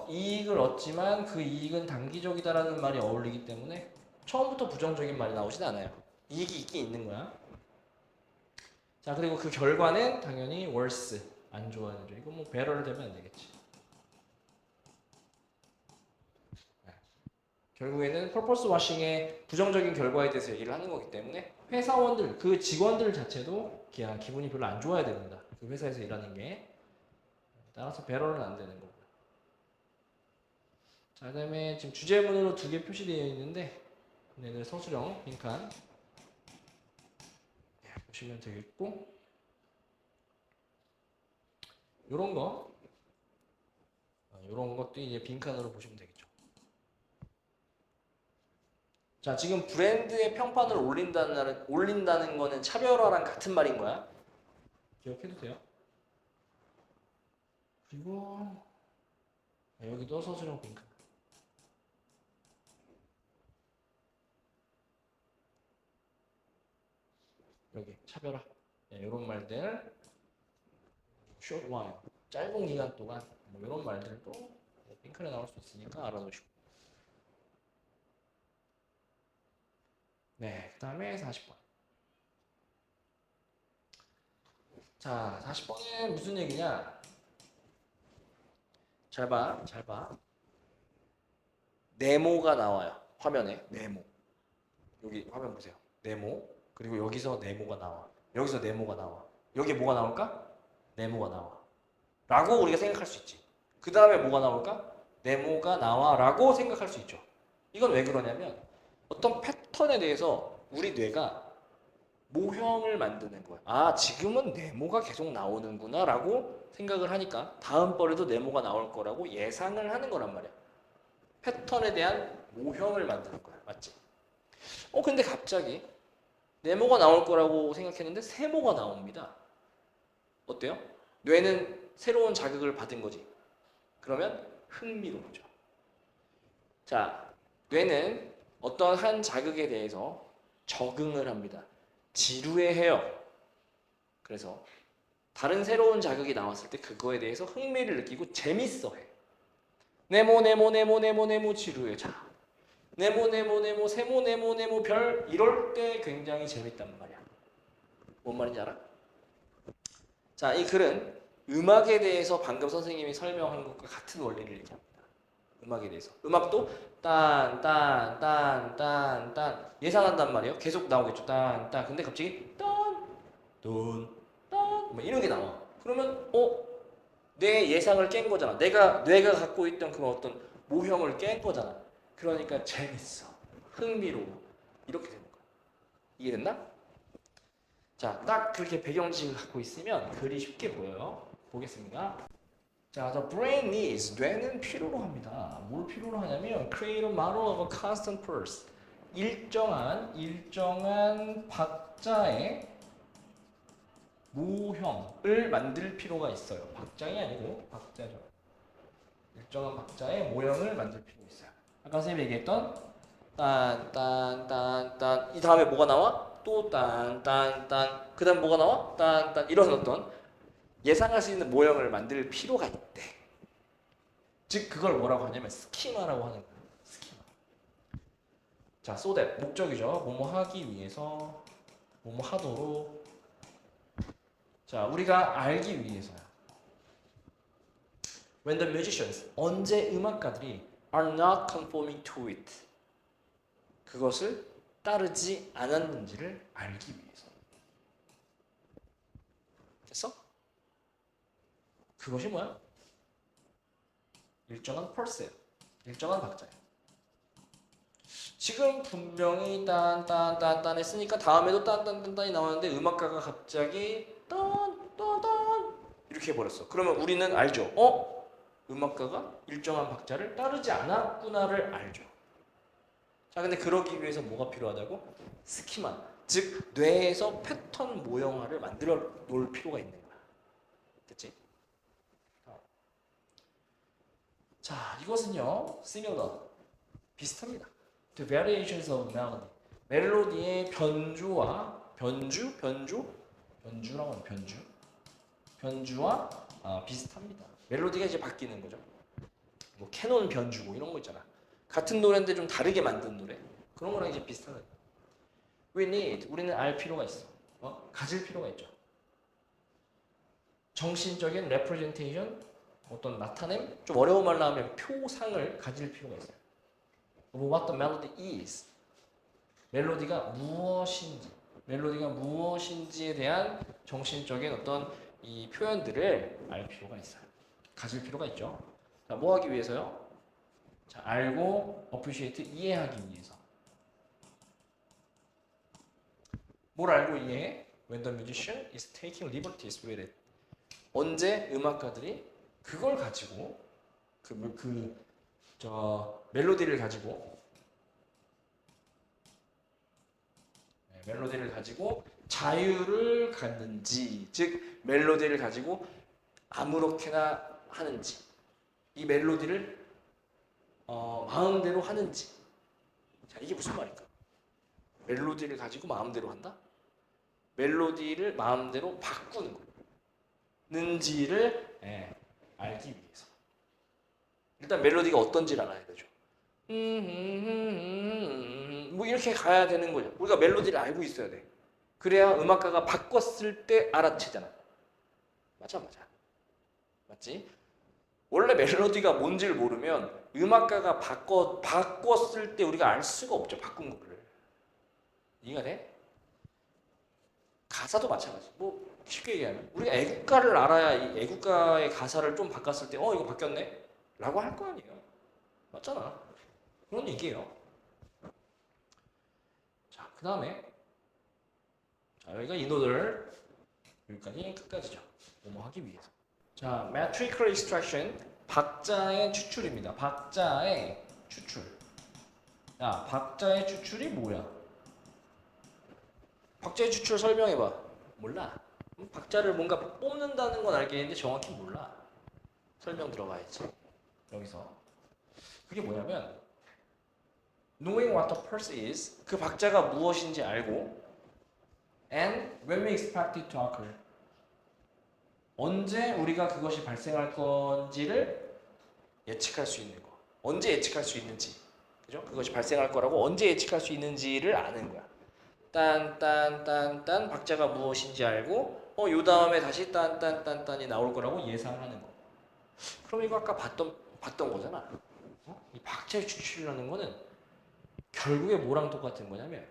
이익을 얻지만 그 이익은 단기적이다라는 말이 어울리기 때문에 처음부터 부정적인 말이 나오진 않아요. 이익이 있긴 있는 거야. 자, 그리고 그 결과는 당연히 worse, 안 좋아야죠. 이거 뭐 better를 되면 안 되겠지. 네. 결국에는 purpose washing의 부정적인 결과에 대해서 얘기를 하는 거기 때문에 회사원들, 그 직원들 자체도 그냥 기분이 별로 안 좋아야 됩니다. 그 회사에서 일하는 게. 따라서 better는 안 되는 거고요. 자, 그 다음에 지금 주제문으로 2개 표시되어 있는데 얘는 서술형 빈칸 보시면 되겠고 요런 것도 이제 빈칸으로 보시면 되겠죠. 자, 지금 브랜드의 평판을 올린다는 거는 차별화랑 같은 말인 거야. 기억해도 돼요. 그리고 여기도 서술형 빈칸. 여기 차별화. 이런 말들 short while 짧은 기간 동안 뭐 이런 말들도 빈칸에 나올 수 있으니까 알아두시고. 네, 그 다음에 40번. 자, 40번은 무슨 얘기냐? 잘 봐, 잘 봐. 네모가 나와요. 화면에 네모. 여기 화면 보세요. 네모. 그리고 여기서 네모가 나와. 여기서 네모가 나와. 여기 뭐가 나올까? 네모가 나와. 라고 우리가 생각할 수 있지. 그 다음에 뭐가 나올까? 네모가 나와 라고 생각할 수 있죠. 이건 왜 그러냐면 어떤 패턴에 대해서 우리 뇌가 모형을 만드는 거야. 아, 지금은 네모가 계속 나오는구나 라고 생각을 하니까 다음번에도 네모가 나올 거라고 예상을 하는 거란 말이야. 패턴에 대한 모형을 만드는 거야. 맞지? 근데 갑자기 네모가 나올 거라고 생각했는데 세모가 나옵니다. 어때요? 뇌는 새로운 자극을 받은 거지. 그러면 흥미롭죠. 자, 뇌는 어떤 한 자극에 대해서 적응을 합니다. 지루해해요. 그래서 다른 새로운 자극이 나왔을 때 그거에 대해서 흥미를 느끼고 재밌어해. 네모 지루해. 자, 네모 세모 별 이럴 때 굉장히 재밌단 말이야. 뭔 말인지 알아? 자, 이 글은 음악에 대해서 방금 선생님이 설명한 것과 같은 원리를 얘기합니다. 음악에 대해서. 음악도 딴 예상한단 말이에요. 계속 나오겠죠. 딴. 근데 갑자기 뭐 이런 게 나와. 그러면 내 예상을 깬 거잖아. 뇌가 갖고 있던 그런 어떤 모형을 깬 거잖아. 그러니까 재밌어. 흥미로워. 이렇게 되는 거야. 이해됐나? 자, 딱 그렇게 배경지식을 갖고 있으면 글이 쉽게 보여요. 보겠습니다. 자, the brain needs, 뇌는 필요로 합니다. 뭘 필요로 하냐면 create a model of a constant pulse. 일정한 박자의 모형을 만들 필요가 있어요. 박자이 아니고 박자죠. 일정한 박자의 모형을 만들 필요가 있어요. 아까 선생님이 얘기했던 이 다음에 뭐가 나와? 또 그 다음 뭐가 나와? 이런 어떤 예상할 수 있는 모형을 만들 필요가 있대. 즉 그걸 뭐라고 하냐면 스키마라고 하는 거예요. 스키마. 자, so that 목적이죠. 뭐뭐 하기 위해서, 뭐뭐 하도록. 자, 우리가 알기 위해서야. When the musicians, 언제 음악가들이 are not conforming to it. 그것을 따르지 않았는지를 알기 위해서. 됐어? 그것이 뭐야? 일정한 펄스예요. 일정한 박자예요. 지금 분명히 딴 했으니까 다음에도 딴이 나왔는데 음악가가 갑자기 딴 이렇게 해버렸어. 그러면 우리는 알죠. 음악가가 일정한 박자를 따르지 않았구나를 알죠. 자, 근데 그러기 위해서 뭐가 필요하다고? 스키마, 즉 뇌에서 패턴 모형화를 만들어 놓을 필요가 있는 거야. 됐지? 자, 이것은요, similar, 비슷합니다. The variations of melody. 멜로디의 변주와 변주라고 하면 변주와 비슷합니다. 멜로디가 이제 바뀌는 거죠. 뭐 캐논 변주고 이런 거 있잖아. 같은 노래인데 좀 다르게 만든 노래. 그런 거랑 이제 비슷한 거예요. 우리는 알 필요가 있어. 가질 필요가 있죠. 정신적인 representation, 어떤 나타냄, 좀 어려운 말로 하면 표상을 가질 필요가 있어요. What the melody is. 멜로디가 무엇인지에 대한 정신적인 어떤 이 표현들을 알 필요가 있어요. 가질 필요가 있죠. 자, 뭐 하기 위해서요? 자, 알고 appreciate, 이해하기 위해서. 뭘 알고 이해해? When the musician is taking liberties with it. 언제 음악가들이 그걸 가지고 멜로디를 가지고 자유를 갖는지, 즉 멜로디를 가지고 아무렇게나 하는지, 이 멜로디를 마음대로 하는지. 자, 이게 무슨 말일까? 멜로디를 가지고 마음대로 한다? 멜로디를 마음대로 바꾸는 거는지를 알기 위해서. 일단 멜로디가 어떤지를 알아야 되죠. 뭐 이렇게 가야 되는 거죠. 우리가 멜로디를 알고 있어야 돼. 그래야 음악가가 바꿨을 때 알아채잖아. 맞아. 맞지? 원래 멜로디가 뭔지를 모르면 음악가가 바꿨을 때 우리가 알 수가 없죠. 바꾼 거를. 이해가 돼? 가사도 마찬가지. 뭐 쉽게 얘기하면 우리가 애국가를 알아야 이 애국가의 가사를 좀 바꿨을 때 이거 바뀌었네? 라고 할 거 아니에요. 맞잖아. 그런 얘기예요. 자, 그 다음에 여기가 인어들 여기까지 끝까지죠. 뭐하기 위해서. 자, metrical extraction, 박자의 추출입니다. 박자의 추출. 야, 박자의 추출이 뭐야? 박자의 추출 설명해봐. 몰라. 박자를 뭔가 뽑는다는 건 알겠는데 정확히 몰라. 설명 들어가야지. 여기서 그게 뭐냐면 knowing what the pulse is, 그 박자가 무엇인지 알고, and when we expect it to occur, 언제 우리가 그것이 발생할 건지를 예측할 수 있는 거. 언제 예측할 수 있는지, 그죠? 그것이 발생할 거라고 언제 예측할 수 있는지를 아는 거야. 딴 박자가 무엇인지 알고, 요 다음에 다시 딴이 나올 거라고 예상하는 거. 그럼 이거 아까 봤던 거잖아. 이 박자의 추출이라는 거는 결국에 뭐랑 똑같은 거냐면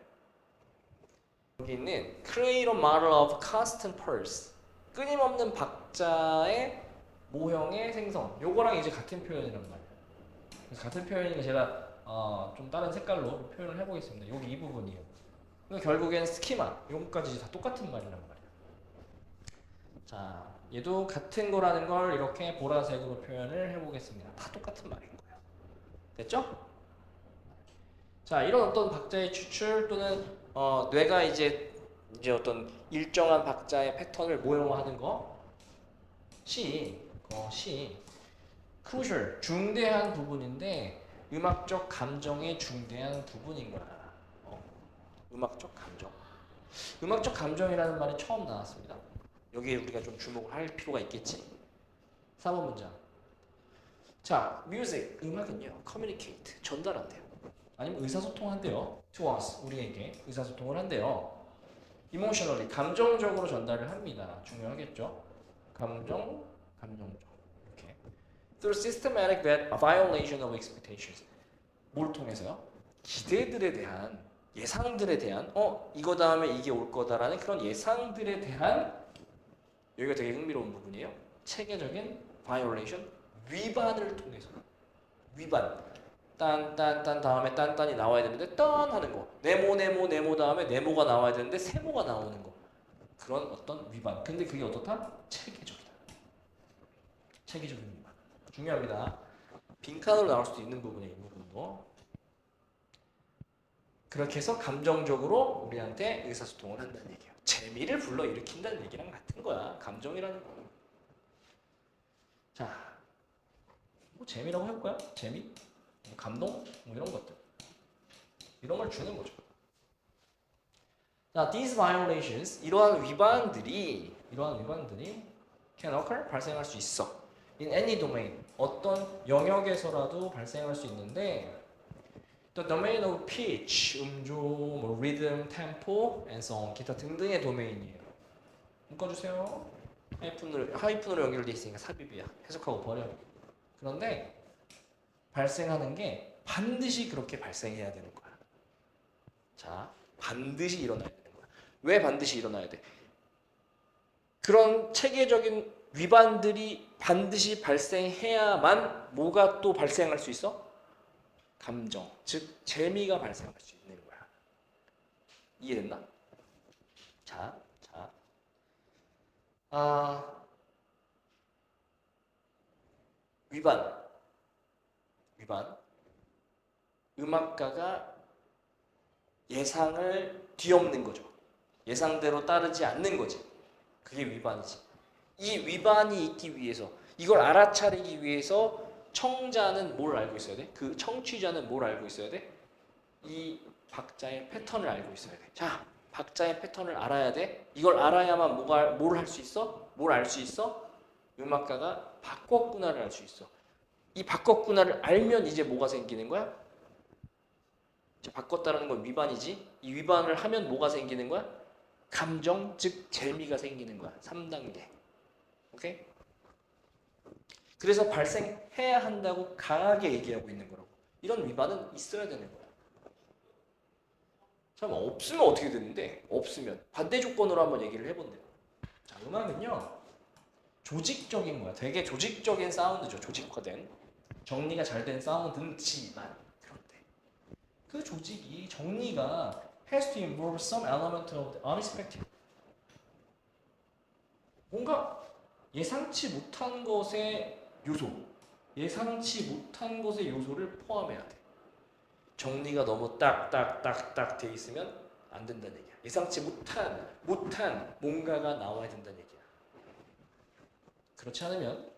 여기 있는 create a model of constant pulse, 끊임없는 박자의 모형의 생성, 요거랑 이제 같은 표현이란 말이에요. 그래서 같은 표현이니까 제가 좀 다른 색깔로 표현을 해보겠습니다. 여기 이 부분이에요. 그러니까 결국엔 스키마, 요거까지 다 똑같은 말이란 말이에요. 자, 얘도 같은 거라는 걸 이렇게 보라색으로 표현을 해보겠습니다. 다 똑같은 말인 거예요. 됐죠? 자, 이런 어떤 박자의 추출 또는 뇌가 이제 어떤 일정한 박자의 패턴을 모형화하는 것이 crucial, 중대한 부분인데 음악적 감정의 중대한 부분인 거야. 음악적 감정. 음악적 감정이라는 말이 처음 나왔습니다. 여기에 우리가 좀 주목을 할 필요가 있겠지. 4번 문장. 자, music, 음악은요, communicate, 전달한대요. 아니면 의사소통한대요. to us, 우리에게 의사소통을 한대요. emotionally, 감정적으로 전달을 합니다. 중요하겠죠? 감정적. 이렇게. through systematic violation of expectations. 뭘 통해서요? 기대들에 대한, 예상들에 대한, 이거 다음에 이게 올 거다라는 그런 예상들에 대한, 여기가 되게 흥미로운 부분이에요. 체계적인 violation, 위반을 통해서. 위반. 딴 다음에 딴이 나와야 되는데 딴 하는 거. 네모 다음에 네모가 나와야 되는데 세모가 나오는 거. 그런 어떤 위반. 근데 그게 어떻다? 체계적이다. 체계적인 위반. 중요합니다. 빈칸으로 나올 수도 있는 부분이에요. 이 부분도. 그렇게 해서 감정적으로 우리한테 의사소통을 한다는 얘기예요. 재미를 불러일으킨다는 얘기랑 같은 거야. 감정이라는 거. 자, 뭐 재미라고 해볼까요? 재미? 뭐 감동? 뭐 이런 것들. 이런 걸 주는 거죠. 자, these violations, 이러한 위반들이 can occur, 발생할 수 있어. In any domain, 어떤 영역에서라도 발생할 수 있는데 The domain of pitch, 음조, 뭐 rhythm, tempo, and so on, 기타 등등의 도메인이에요. 묶어주세요. 하이픈으로 연결돼 있으니까 삽입이야. 해석하고 버려. 그런데 발생하는 게 반드시 그렇게 발생해야 되는 거야. 자, 반드시 일어나야 되는 거야. 왜 반드시 일어나야 돼? 그런 체계적인 위반들이 반드시 발생해야만 뭐가 또 발생할 수 있어? 감정, 즉 재미가 발생할 수 있는 거야. 이해됐나? 자, 위반. 음악가가 예상을 뒤엎는 거죠. 예상대로 따르지 않는 거지. 그게 위반이지. 이 위반이 있기 위해서, 이걸 알아차리기 위해서 청자는 뭘 알고 있어야 돼? 그 청취자는 뭘 알고 있어야 돼? 이 박자의 패턴을 알고 있어야 돼. 자, 박자의 패턴을 알아야 돼. 이걸 알아야만 뭘 할 수 있어? 뭘 알 수 있어? 음악가가 바꿨구나를 알 수 있어. 이 바꿨구나를 알면 이제 뭐가 생기는 거야? 이제 바꿨다는 건 위반이지. 이 위반을 하면 뭐가 생기는 거야? 감정, 즉 재미가 생기는 거야. 3단계. 오케이? 그래서 발생해야 한다고 강하게 얘기하고 있는 거라고. 이런 위반은 있어야 되는 거야. 참 없으면 어떻게 되는데? 없으면 반대 조건으로 한번 얘기를 해본대요. 자, 음악은요 조직적인 거야. 되게 조직적인 사운드죠. 조직화된 정리가 잘 된 사운드지만 그런데 그 조직이 정리가 has to involve some element of the unexpected. 뭔가 예상치 못한 것의 요소, 예상치 못한 것의 요소를 포함해야 돼. 정리가 너무 딱딱딱딱 돼 있으면 안 된다는 얘기야. 예상치 못한 뭔가가 나와야 된다는 얘기야. 그렇지 않으면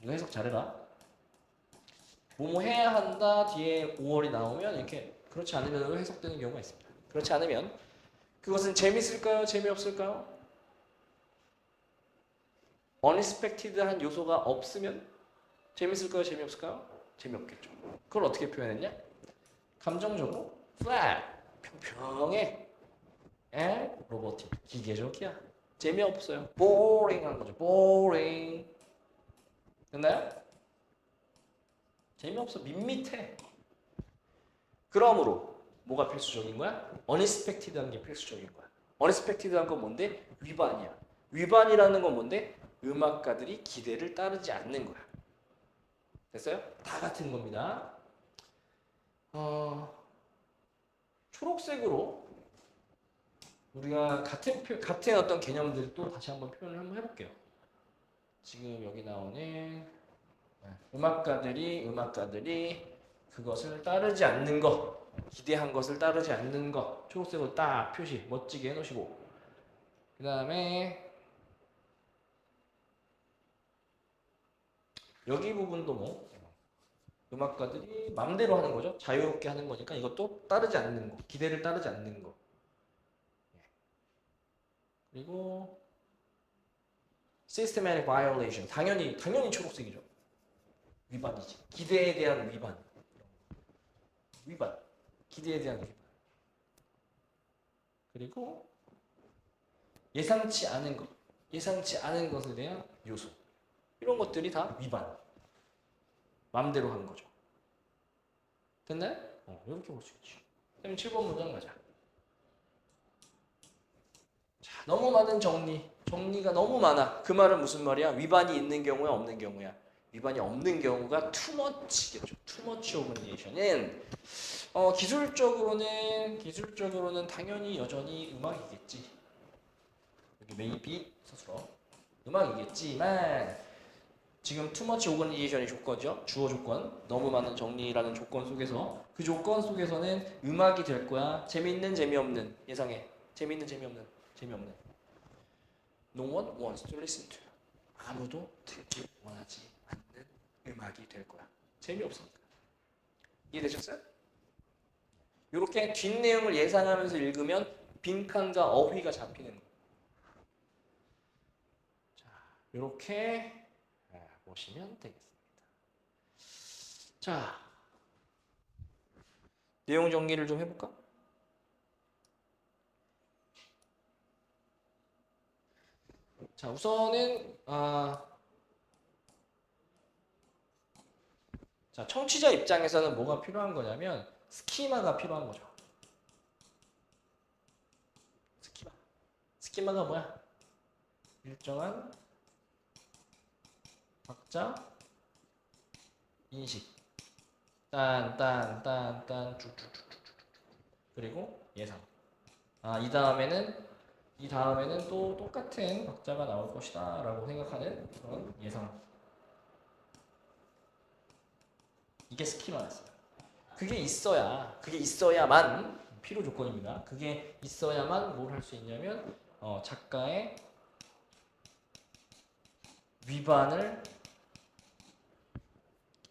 이거 해석 잘해라. 뭐뭐 해야 한다 뒤에 5월이 나오면 이렇게 그렇지 않으면 해석되는 경우가 있습니다. 그렇지 않으면 그것은 재밌을까요? 재미없을까요? unexpected한 요소가 없으면 재밌을까요? 재미없을까요? 재미없겠죠. 그걸 어떻게 표현했냐? 감정적으로 flat, 평평해. and robotic, 기계적이야. 재미없어요. boring한 거죠. boring. 됐나요? 재미없어. 밋밋해. 그러므로 뭐가 필수적인 거야? unexpected한 게 필수적인 거야. unexpected한 건 뭔데? 위반이야. 위반이라는 건 뭔데? 음악가들이 기대를 따르지 않는 거야. 됐어요? 다 같은 겁니다. 초록색으로 우리가 같은 어떤 개념들을 또 다시 한번 표현을 한번 해볼게요. 지금 여기 나오는 음악가들이 그것을 따르지 않는 것, 기대한 것을 따르지 않는 것, 초록색으로 딱 표시 멋지게 해놓으시고, 그 다음에 여기 부분도 뭐 음악가들이 마음대로 하는 거죠. 자유롭게 하는 거니까 이것도 따르지 않는 거, 기대를 따르지 않는 거. 그리고 systematic violation, 당연히 초록색이죠. 위반이지. 기대에 대한 위반. 기대에 대한 위반. 그리고 예상치 않은 것에 대한 요소. 이런 것들이 다 위반. 맘대로 한 거죠. 됐나요? 이렇게 볼 수 있지. 그럼 7번 문장 가자. 자, 너무 많은 정리가 너무 많아. 그 말은 무슨 말이야? 위반이 있는 경우야, 없는 경우야? 위반이 없는 경우가 too much겠죠. too much of negation은 기술적으로는 당연히 여전히 음악이겠지. 여기 maybe 서술어 음악이겠지만 지금 too much organization이 조건이죠. 주어 조건. 너무 많은 정리라는 조건 속에서 그 조건 속에서는 음악이 될 거야. 재밌는 재미없는 예상해. 재밌는 재미없는. No one wants to listen to. 아무도 듣기 원하지 않는 음악이 알게 될 거야. 재미없으니까. 이해되셨어요? 이렇게 뒷내용을 예상하면서 읽으면 빈칸과 어휘가 잡히는 거예요. 자, 이렇게 보시면 되겠습니다. 자, 내용 정리를 좀 해볼까? 자, 우선은 자, 청취자 입장에서는 뭐가 필요한 거냐면 스키마가 필요한 거죠. 스키마. 스키마가 뭐야? 일정한 박자 인식. 딴 쭉쭉쭉쭉쭉. 그리고 예상. 이 다음에는 또 똑같은 박자가 나올 것이다 라고 생각하는 그런 예상. 이게 스키마였어요. 그게 있어야만 필요 조건입니다. 그게 있어야만 뭘 할 수 있냐면 작가의 위반을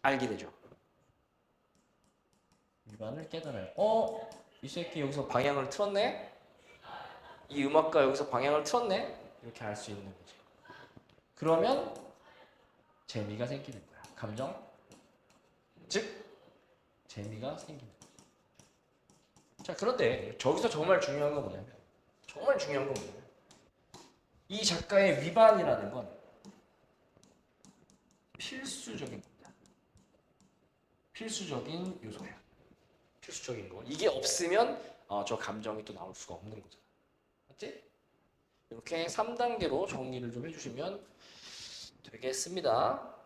알게 되죠. 위반을 깨달아요. 이 새끼 여기서 방향을 틀었네? 이 음악가 여기서 방향을 틀었네? 이렇게 알 수 있는 거지. 그러면 재미가 생기는 거야. 감정, 즉 재미가 생기는 거야. 자, 그런데 저기서 정말 중요한 건 뭐냐면 이 작가의 위반이라는 건 필수적인 겁니다. 필수적인 요소예요. 필수적인 거. 이게 없으면 저 감정이 또 나올 수가 없는 거잖아. 맞지? 이렇게 3단계로 정리를 좀 해주시면 되겠습니다.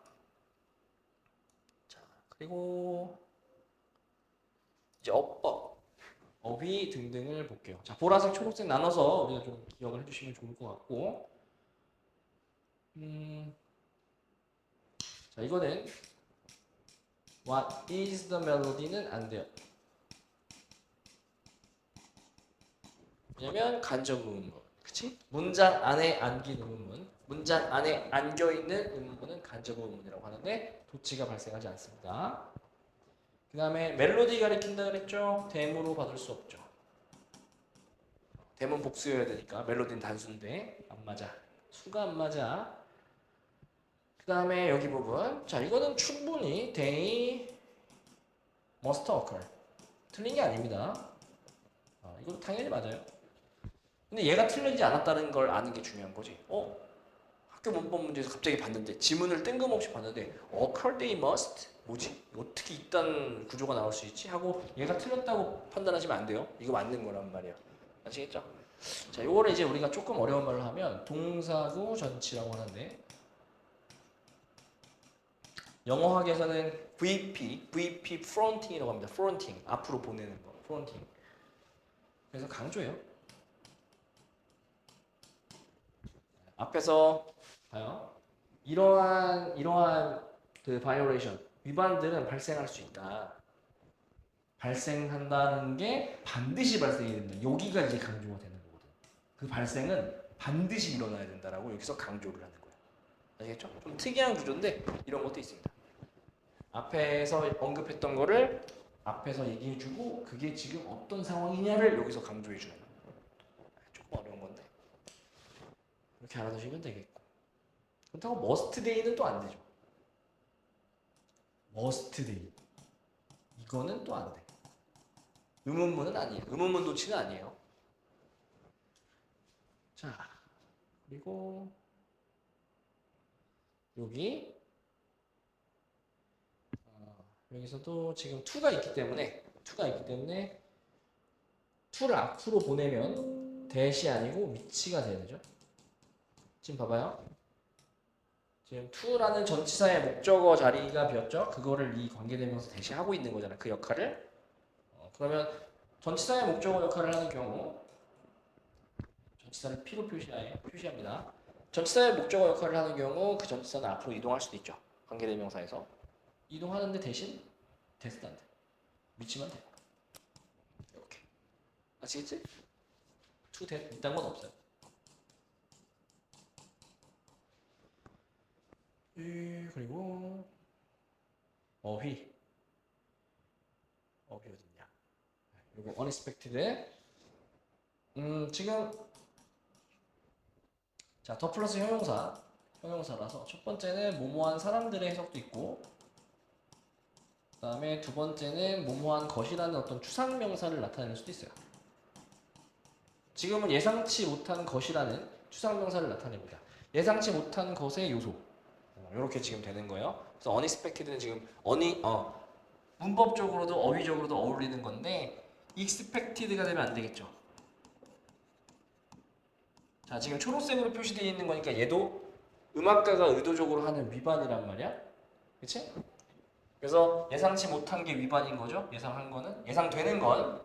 자, 그리고 이제 어휘 등등을 볼게요. 자, 보라색, 초록색 나눠서 우리가 좀 기억을 해주시면 좋을 것 같고, 자, 이거는 What is the melody는 안 돼요. 왜냐면 간접 의문문, 그치? 문장 안에 안긴 의문문, 문장 안에 안겨있는 의문문은 간접 의문문이라고 하는데 도치가 발생하지 않습니다. 그 다음에 멜로디 가리킨다 그랬죠? 대문으로 받을 수 없죠. 대문 복수여야 되니까 멜로디는 단수인데 안 맞아. 수가 안 맞아. 그 다음에 여기 부분, 자, 이거는 충분히 they must occur. 틀린 게 아닙니다. 이거 당연히 맞아요. 근데 얘가 틀리지 않았다는 걸 아는 게 중요한 거지. 학교 문법 문제에서 갑자기 봤는데 지문을 뜬금없이 봤는데 occur they must? 뭐지? 어떻게 이딴 구조가 나올 수 있지? 하고 얘가 틀렸다고 판단하시면 안 돼요. 이거 맞는 거란 말이야. 아시겠죠? 자, 요거를 이제 우리가 조금 어려운 말로 하면 동사구 전치라고 하는데 영어학에서는 VP fronting이라고 합니다. fronting, 앞으로 보내는 거, fronting. 그래서 강조해요. 앞에서 봐요. 이러한 그 바이올레이션, 위반들은 발생할 수 있다. 발생한다는 게 반드시 발생이 된다. 여기가 이제 강조가 되는 거거든. 그 발생은 반드시 일어나야 된다라고 여기서 강조를 하는 거예요. 아시겠죠? 좀 특이한 구조인데 이런 것도 있습니다. 앞에서 언급했던 거를 앞에서 얘기해주고 그게 지금 어떤 상황이냐를 여기서 강조해주는 거예요. 조금 어려운 건데 이렇게 알아두시면 되겠고. 그렇다고 must day는 또 안 되죠. must day 이거는 또 안 돼. 의문문은 아니에요. 의문문 도치는 아니에요. 자, 그리고 여기서도 지금 to가 있기 때문에 to를 앞으로 보내면 that이 아니고 which가 돼야 되죠. 지금 봐봐요. 지금 to라는 전치사의 목적어 자리가 비었죠. 그거를 이 관계대명사 that이 하고 있는 거잖아. 그 역할을. 그러면 전치사의 목적어 역할을 하는 경우 전치사를 P로 표시합니다. 전치사의 목적어 역할을 하는 경우 그 전치사는 앞으로 이동할 수도 있죠. 관계대명사에서. 이동하는데 대신 that은 안 돼. 미치면 돼. 이렇게. 아시겠지? to that 이딴 건 없어요. 그리고 어휘 어딨냐? 이거 unexpected. 지금 자, 더 플러스 형용사라서 첫 번째는 뭐뭐한 사람들의 해석도 있고, 그 다음에 두 번째는 뭐뭐한 것이라는 어떤 추상명사를 나타낼 수도 있어요. 지금은 예상치 못한 것이라는 추상명사를 나타냅니다. 예상치 못한 것의 요소. 이렇게 지금 되는 거예요. 그래서 unexpected는 지금 문법적으로도 어휘적으로도 어울리는 건데 expected가 되면 안 되겠죠. 자, 지금 초록색으로 표시되어 있는 거니까 얘도 음악가가 의도적으로 하는 위반이란 말이야. 그치? 그래서 예상치 못한 게 위반인 거죠. 예상한 거는, 예상되는 건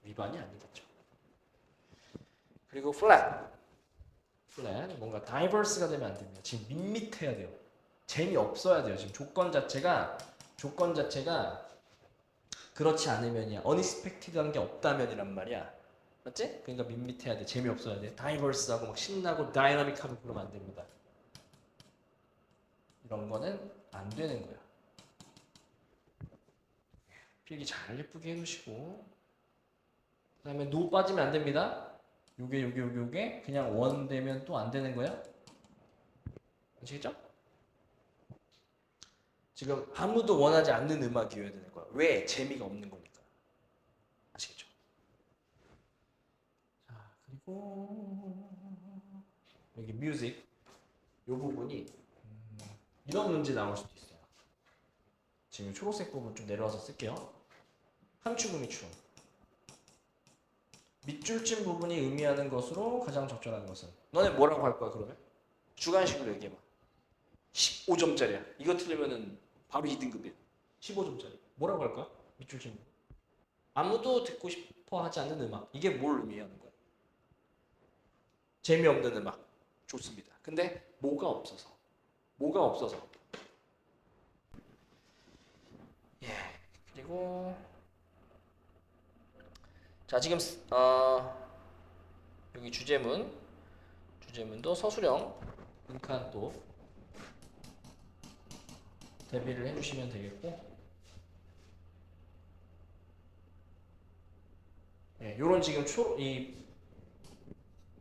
위반이 아니겠죠. 그리고 flat, 뭔가 diverse가 되면 안 됩니다. 지금 밋밋해야 돼요. 재미없어야 돼요. 지금 조건 자체가 그렇지 않으면이야. unexpected한 게 없다면이란 말이야. 맞지? 그러니까 밋밋해야 돼. 재미없어야 돼. diverse하고 막 신나고 다이나믹하고 그러면 안 됩니다. 이런 거는 안 되는 거야. 필기 잘 예쁘게 해놓으시고, 그 다음에 no 빠지면 안 됩니다. 요게 그냥 원 되면 또 안 되는 거야. 아시겠죠? 지금 아무도 원하지 않는 음악이어야 되는 거야. 왜? 재미가 없는 거니까. 아시겠죠? 자, 그리고 여기 뮤직 이 부분이 이런 문제 나올 수도 있어요. 지금 초록색 부분 좀 내려와서 쓸게요. 함축음 미축음. 밑줄진 부분이 의미하는 것으로 가장 적절한 것은? 너네 뭐라고 할 거야 그러면? 주관식으로 얘기해봐. 15점짜리야. 이거 틀리면은 바로 2등급이야. 15점짜리. 뭐라고 할 거야? 밑줄진 부분. 아무도 듣고 싶어 하지 않는 음악. 이게 뭘 의미하는 거야? 재미없는 음악. 좋습니다. 근데 뭐가 없어서. 예. 그리고 자, 지금 여기 주제문도 서술형 빈칸 또 대비를 해주시면 되겠고, 예, 요런 지금 이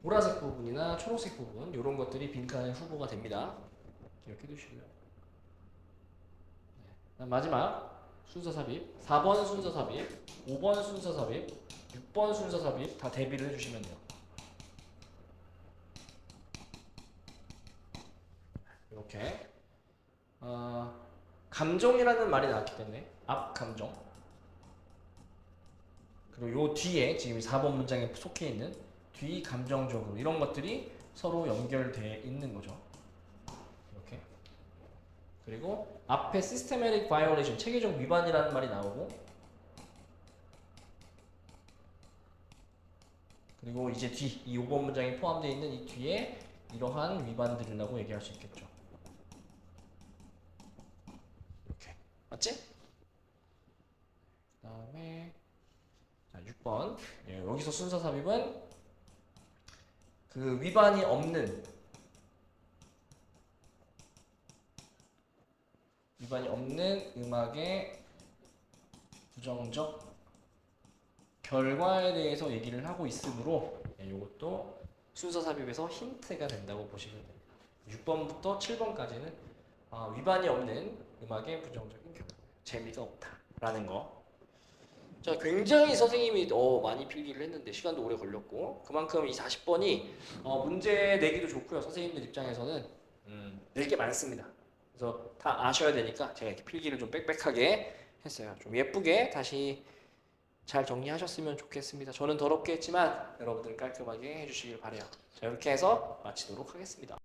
보라색 부분이나 초록색 부분 요런 것들이 빈칸의 후보가 됩니다. 기억해 두시고요. 네. 마지막 순서 삽입, 4번 순서 삽입, 5번 순서 삽입, 6번 순서 삽입 다 대비를 해주시면 돼요. 이렇게 감정이라는 말이 나왔기 때문에 앞 감정, 그리고 요 뒤에 지금 4번 문장에 속해 있는 뒤 감정적으로 이런 것들이 서로 연결되어 있는 거죠. 이렇게. 그리고 앞에 systematic violation, 체계적 위반이라는 말이 나오고, 그리고 이제 이 5번 문장에 포함되어 있는 이 뒤에 이러한 위반들이라고 얘기할 수 있겠죠. 이렇게. 맞지? 그 다음에 자, 6번. 예, 여기서 순서 삽입은 그 위반이 없는 음악의 부정적 결과에 대해서 얘기를 하고 있으므로 이것도 순서 삽입에서 힌트가 된다고 보시면 됩니다. 6번부터 7번까지는 위반이 없는 음악의 부정적인 결과, 재미가 없다라는 거. 자, 굉장히 선생님이 많이 필기를 했는데 시간도 오래 걸렸고, 그만큼 이 40번이 문제 내기도 좋고요. 선생님들 입장에서는 낼 게 많습니다. 그래서 다 아셔야 되니까 제가 이렇게 필기를 좀 빽빽하게 했어요. 좀 예쁘게 다시 잘 정리하셨으면 좋겠습니다. 저는 더럽게 했지만 여러분들 깔끔하게 해주시길 바래요. 자, 이렇게 해서 마치도록 하겠습니다.